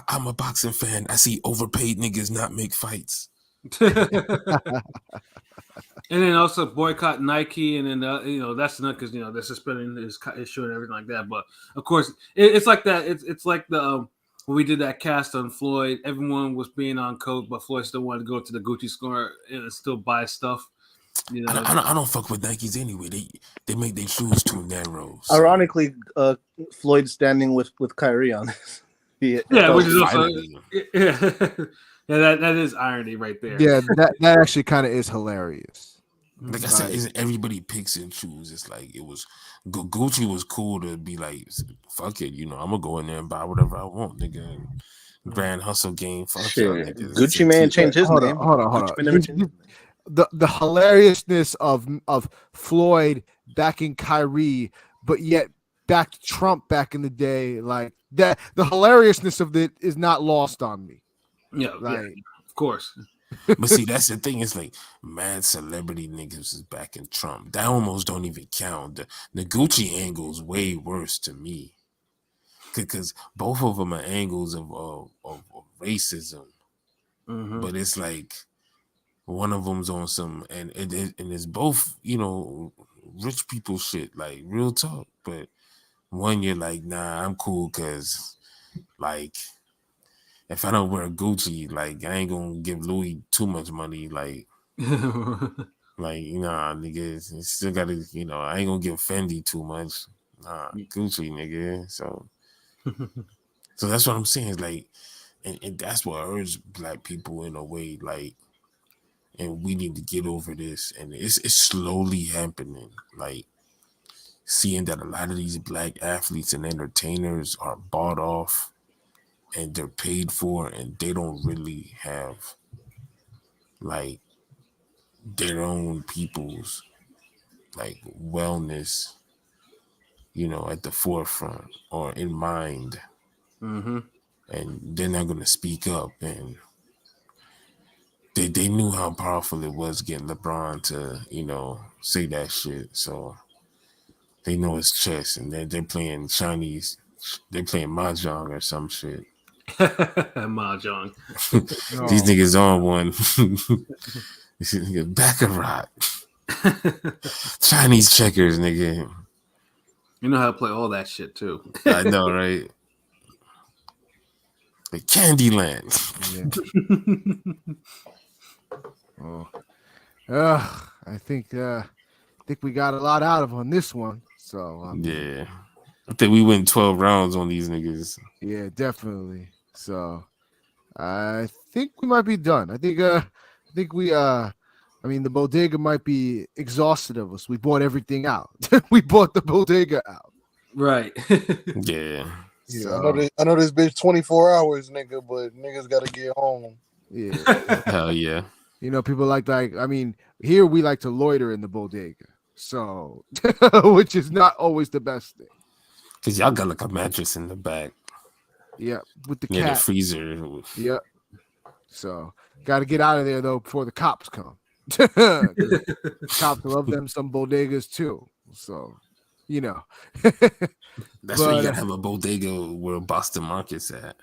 I'm a boxing fan. I see overpaid niggas not make fights. And then also boycott Nike, and then that's not because they're suspending his shoe and everything like that. But of course, it's like that. It's like the when we did that cast on Floyd, everyone was being on code, but Floyd still wanted to go to the Gucci store and still buy stuff. I don't fuck with Nikes anyway. They make their shoes too narrow. So. Ironically, Floyd's standing with Kyrie on this. Yeah, which is also that is irony right there. Yeah, that actually kind of is hilarious. Like I said, isn't everybody picks and chooses? It's like it was Gucci was cool to be like, fuck it, I'm gonna go in there and buy whatever I want, nigga. Grand hustle game, fuck sure. Gucci man changed his name. Hold on. The hilariousness of Floyd backing Kyrie, but yet backed Trump back in the day, like that. The hilariousness of it is not lost on me. Yeah, of course. But see, that's the thing. It's like mad celebrity niggas is backing Trump. That almost don't even count. The Gucci angle is way worse to me, because both of them are angles of racism. Mm-hmm. But it's like one of them's on some, and it's both, you know, rich people shit, like real talk. But one, you're like, nah, I'm cool, because like if I don't wear Gucci, like I ain't gonna give Louis too much money, like nah, nigga, you still gotta, you know, I ain't gonna give Fendi too much, nah, Gucci, nigga. So that's what I'm saying. Is like, and that's what hurts black people in a way, like. And we need to get over this, and it's slowly happening. Like seeing that a lot of these black athletes and entertainers are bought off, and they're paid for, and they don't really have like their own people's like wellness, you know, at the forefront or in mind, Mm-hmm. and they're not gonna speak up. And they knew how powerful it was getting LeBron to, you know, say that shit. So they know it's chess, and they're playing Chinese. They're playing mahjong or some shit. Mahjong. These niggas on one. This nigga baccarat. Chinese checkers, nigga. You know how to play all that shit too. I know, right? Like Candyland. Yeah. I think we got a lot out of on this one. So yeah, I think we went 12 rounds on these niggas. Yeah, definitely. So I think we might be done. I think we I mean, the bodega might be exhausted of us. We bought everything out. We bought the bodega out. Right. Yeah. So, I know this bitch 24 hours, nigga, but niggas gotta get home. Yeah. Hell yeah. You know, people like I mean, here we like to loiter in the bodega. So which is not always the best thing. Cause y'all got like a mattress in the back. Yeah, with the near cat. the freezer. Yep. So gotta get out of there though before the cops come. Cops love them some bodegas too. So, you know. That's why you gotta have a bodega where Boston Market's at.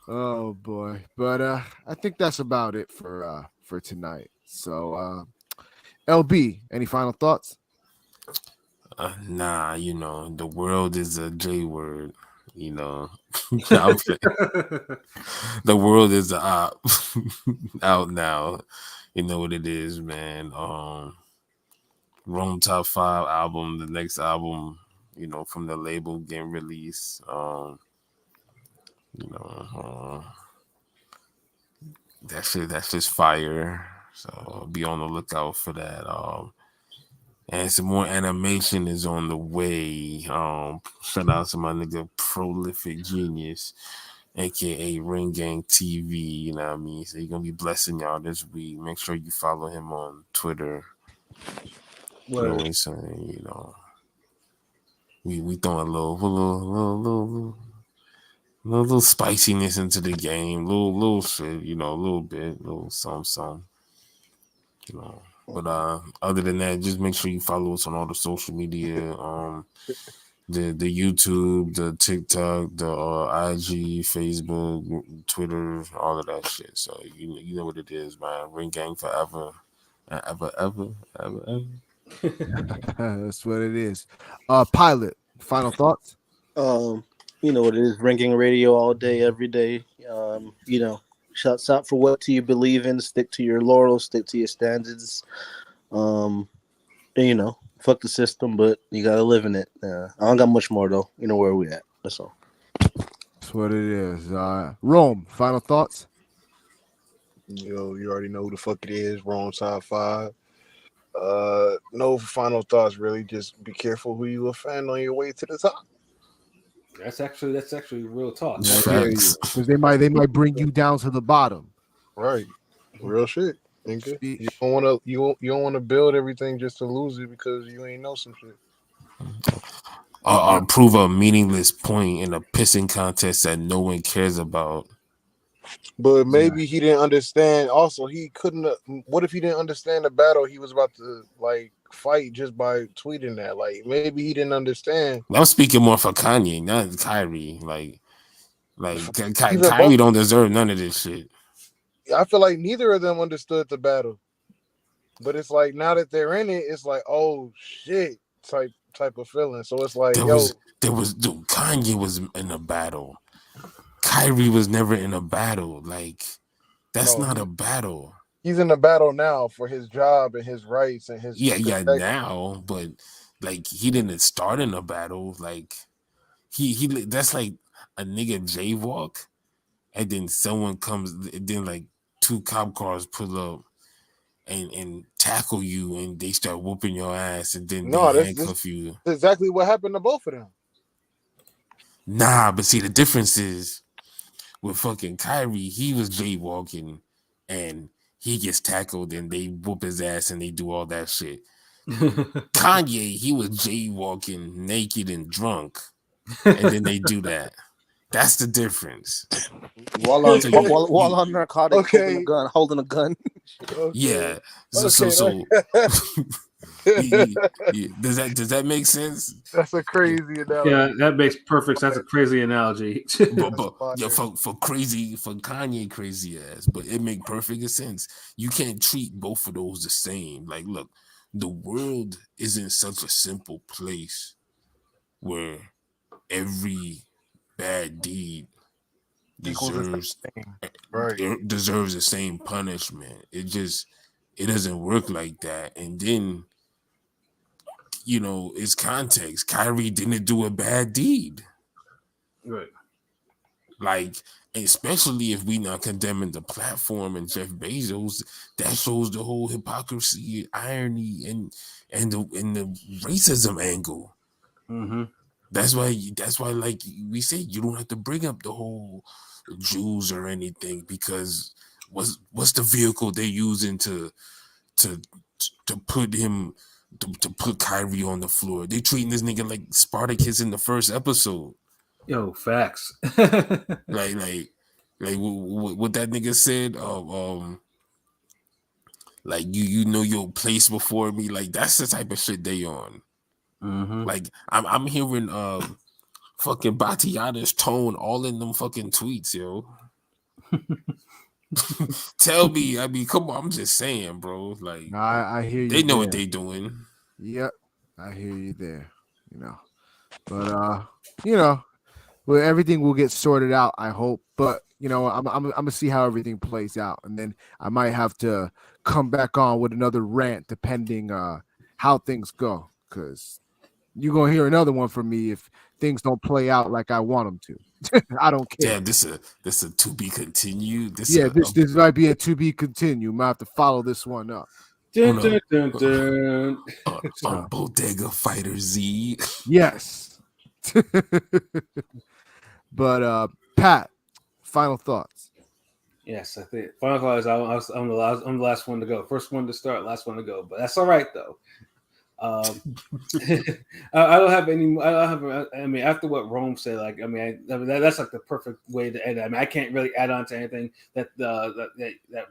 Oh boy. But I think that's about it for tonight. So LB, any final thoughts? Nah, you know, the world is a J word, you know. The world is a op out now. You know what it is, man. Rome Top 5 album, the next album, you know, from the label getting released. You know, that's just fire. So be on the lookout for that. And some more animation is on the way. Shout out to my nigga Prolific Genius, aka Ring Gang TV. You know what I mean? So he's gonna be blessing y'all this week. Make sure you follow him on Twitter. You know what I'm saying? You know, we throwing a little spiciness into the game, little shit, you know, a little bit, little some, you know. But other than that, just make sure you follow us on all the social media, the YouTube, the TikTok, the IG, Facebook, Twitter, all of that shit. So you know what it is, man. Ring Gang forever, ever. That's what it is. Pilot, final thoughts? You know what it is, Ringing Radio all day, every day. You know, shouts out for what do you believe in, stick to your laurels, stick to your standards. And, you know, fuck the system, but you gotta live in it. I don't got much more though. You know where we at. That's all. That's what it is. Rome, final thoughts? Yo, you already know who the fuck it is. Wrong Top 5. No final thoughts really. Just be careful who you offend on your way to the top. That's actually real talk. Facts. Because they might bring you down to the bottom. Right. Real shit. Nigga, Speech. you don't want to build everything just to lose it because you ain't know some shit. Or prove a meaningless point in a pissing contest that no one cares about. But maybe he didn't understand. Also, he couldn't. What if he didn't understand the battle he was about to like fight just by tweeting that? Like maybe he didn't understand. I'm speaking more for Kanye, not Kyrie. Even both. Kyrie don't deserve none of this shit. I feel like neither of them understood the battle. But it's like now that they're in it, it's like oh shit type of feeling. So it's like Dude, Kanye was in a battle. Kyrie was never in a battle. Like that's no, not a battle. he's in the battle now for his job and his rights and his Yeah, now, but like he didn't start in a battle. Like he that's like a nigga jaywalk, and then someone comes, then like two cop cars pull up and tackle you, and they start whooping your ass, and then they No, this handcuff you. exactly what happened to both of them. Nah, but see the difference is with fucking Kyrie, he was jaywalking, and he gets tackled, and they whoop his ass, and they do all that shit. Kanye, he was jaywalking naked and drunk, and then they do that. That's the difference. While on narcotics, Okay. holding a gun. Okay. Yeah. So does that make sense? That's a crazy analogy. Yeah, that makes perfect sense. That's a crazy analogy. But yeah, for Kanye crazy ass, but it make perfect sense. You can't treat both of those the same. Like, look, the world isn't such a simple place where every bad deed deserves the same punishment. It doesn't work like that. And then it's context. Kyrie didn't do a bad deed. Right. Like, especially if we not condemning the platform and Jeff Bezos, that shows the whole hypocrisy, irony, and the racism angle. Mm-hmm. That's why, like we say, you don't have to bring up the whole Jews or anything, because what's the vehicle they're using to put him to put Kyrie on the floor? They treating this nigga like Spartacus in the first episode. Yo, facts. like what that nigga said. Like you know your place before me. Like that's the type of shit they on. Mm-hmm. Like I'm hearing fucking Batiana's tone all in them fucking tweets, yo. Tell me, I mean, come on, I'm just saying, bro. Like, No, I hear you. They know there. what they doing. Yep, I hear you there. But well, everything will get sorted out, I hope. But I'm gonna see how everything plays out, and then I might have to come back on with another rant depending how things go, because you're gonna hear another one from me if things don't play out like I want them to. I don't care. Damn, this a to be continued. This might be a to be continued. Might have to follow this one up. Dun, dun, dun, dun. Bodega Fighter Z. Yes. But Pat, final thoughts. Yes, I think final thought is I'm the last one to go. First one to start, last one to go. But that's all right though. I don't have any. I mean, after what Rome said, like that's like the perfect way to end it. I mean, I can't really add on to anything that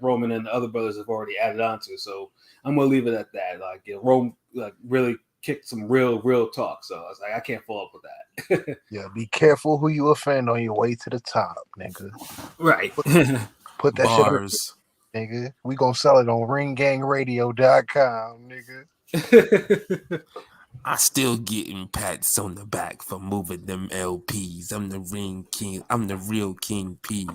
Roman and the other brothers have already added on to. So I'm gonna leave it at that. Like Rome, like really kicked some real talk. So I was like, I can't follow up with that. Yeah, be careful who you offend on your way to the top, nigga. Right. Put that Bars. shit, nigga. We gonna sell it on ringgangradio.com, nigga. I still getting pats on the back for moving them LPs. I'm the ring king. I'm the real King P.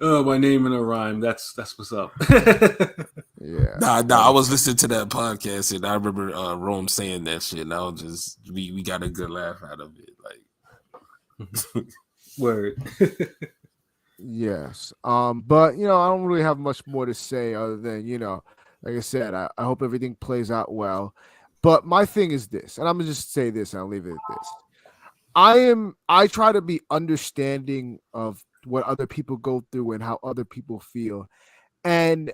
Oh, my name in a rhyme. That's what's up. Yeah. Nah. I was listening to that podcast and I remember Rome saying that shit. And I was just we got a good laugh out of it. Like Word. Yes. But I don't really have much more to say other than, like I said, I hope everything plays out well. But my thing is this, and I'm gonna just say this and I'll leave it at this. I try to be understanding of what other people go through and how other people feel. And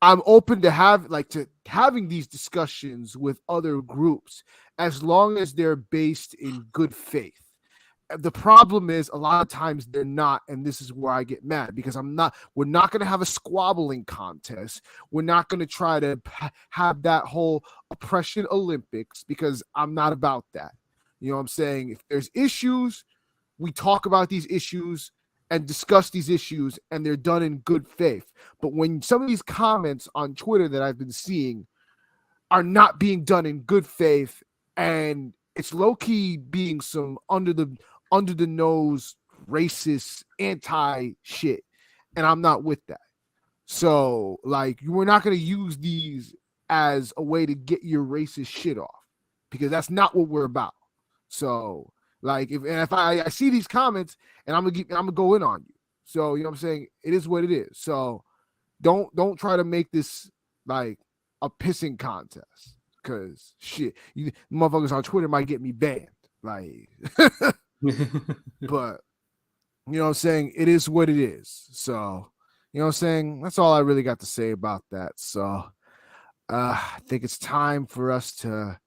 I'm open to having these discussions with other groups as long as they're based in good faith. The problem is a lot of times they're not, and this is where I get mad because we're not going to have a squabbling contest. We're not going to try to have that whole oppression Olympics because I'm not about that. You know what I'm saying? If there's issues, we talk about these issues and discuss these issues, and they're done in good faith. But when some of these comments on Twitter that I've been seeing are not being done in good faith, and it's low-key being some under the nose racist anti shit, and I'm not with that. So like we're not going to use these as a way to get your racist shit off because that's not what we're about. So like if I see these comments and I'm gonna go in on you. So you know what I'm saying? It is what it is. So don't try to make this like a pissing contest because shit, you motherfuckers on Twitter might get me banned. Like but you know what I'm saying? It is what it is. So you know what I'm saying? That's all I really got to say about that. So I think it's time for us to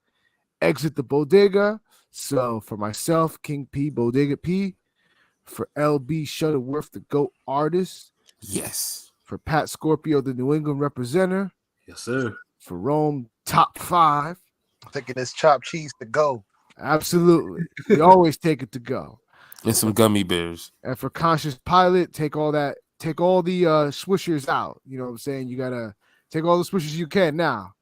exit the bodega. So for myself, King P, Bodega P, for LB Shuttleworth, the GOAT artist. Yes. For Pat Scorpio, the New England representative. Yes, sir. For Rome, top 5. Taking this chopped cheese to go. Absolutely. We always take it to go. And some gummy bears. And for Conscious Pilot, take all the swishers out. You know what I'm saying? You gotta take all the swishers you can now.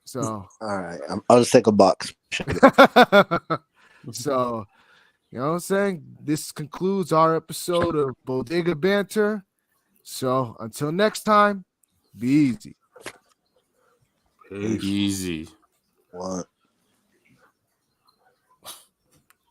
So all right, I'll just take a box. So you know what I'm saying? This concludes our episode of Bodega Banter. So until next time, be easy. Easy. What?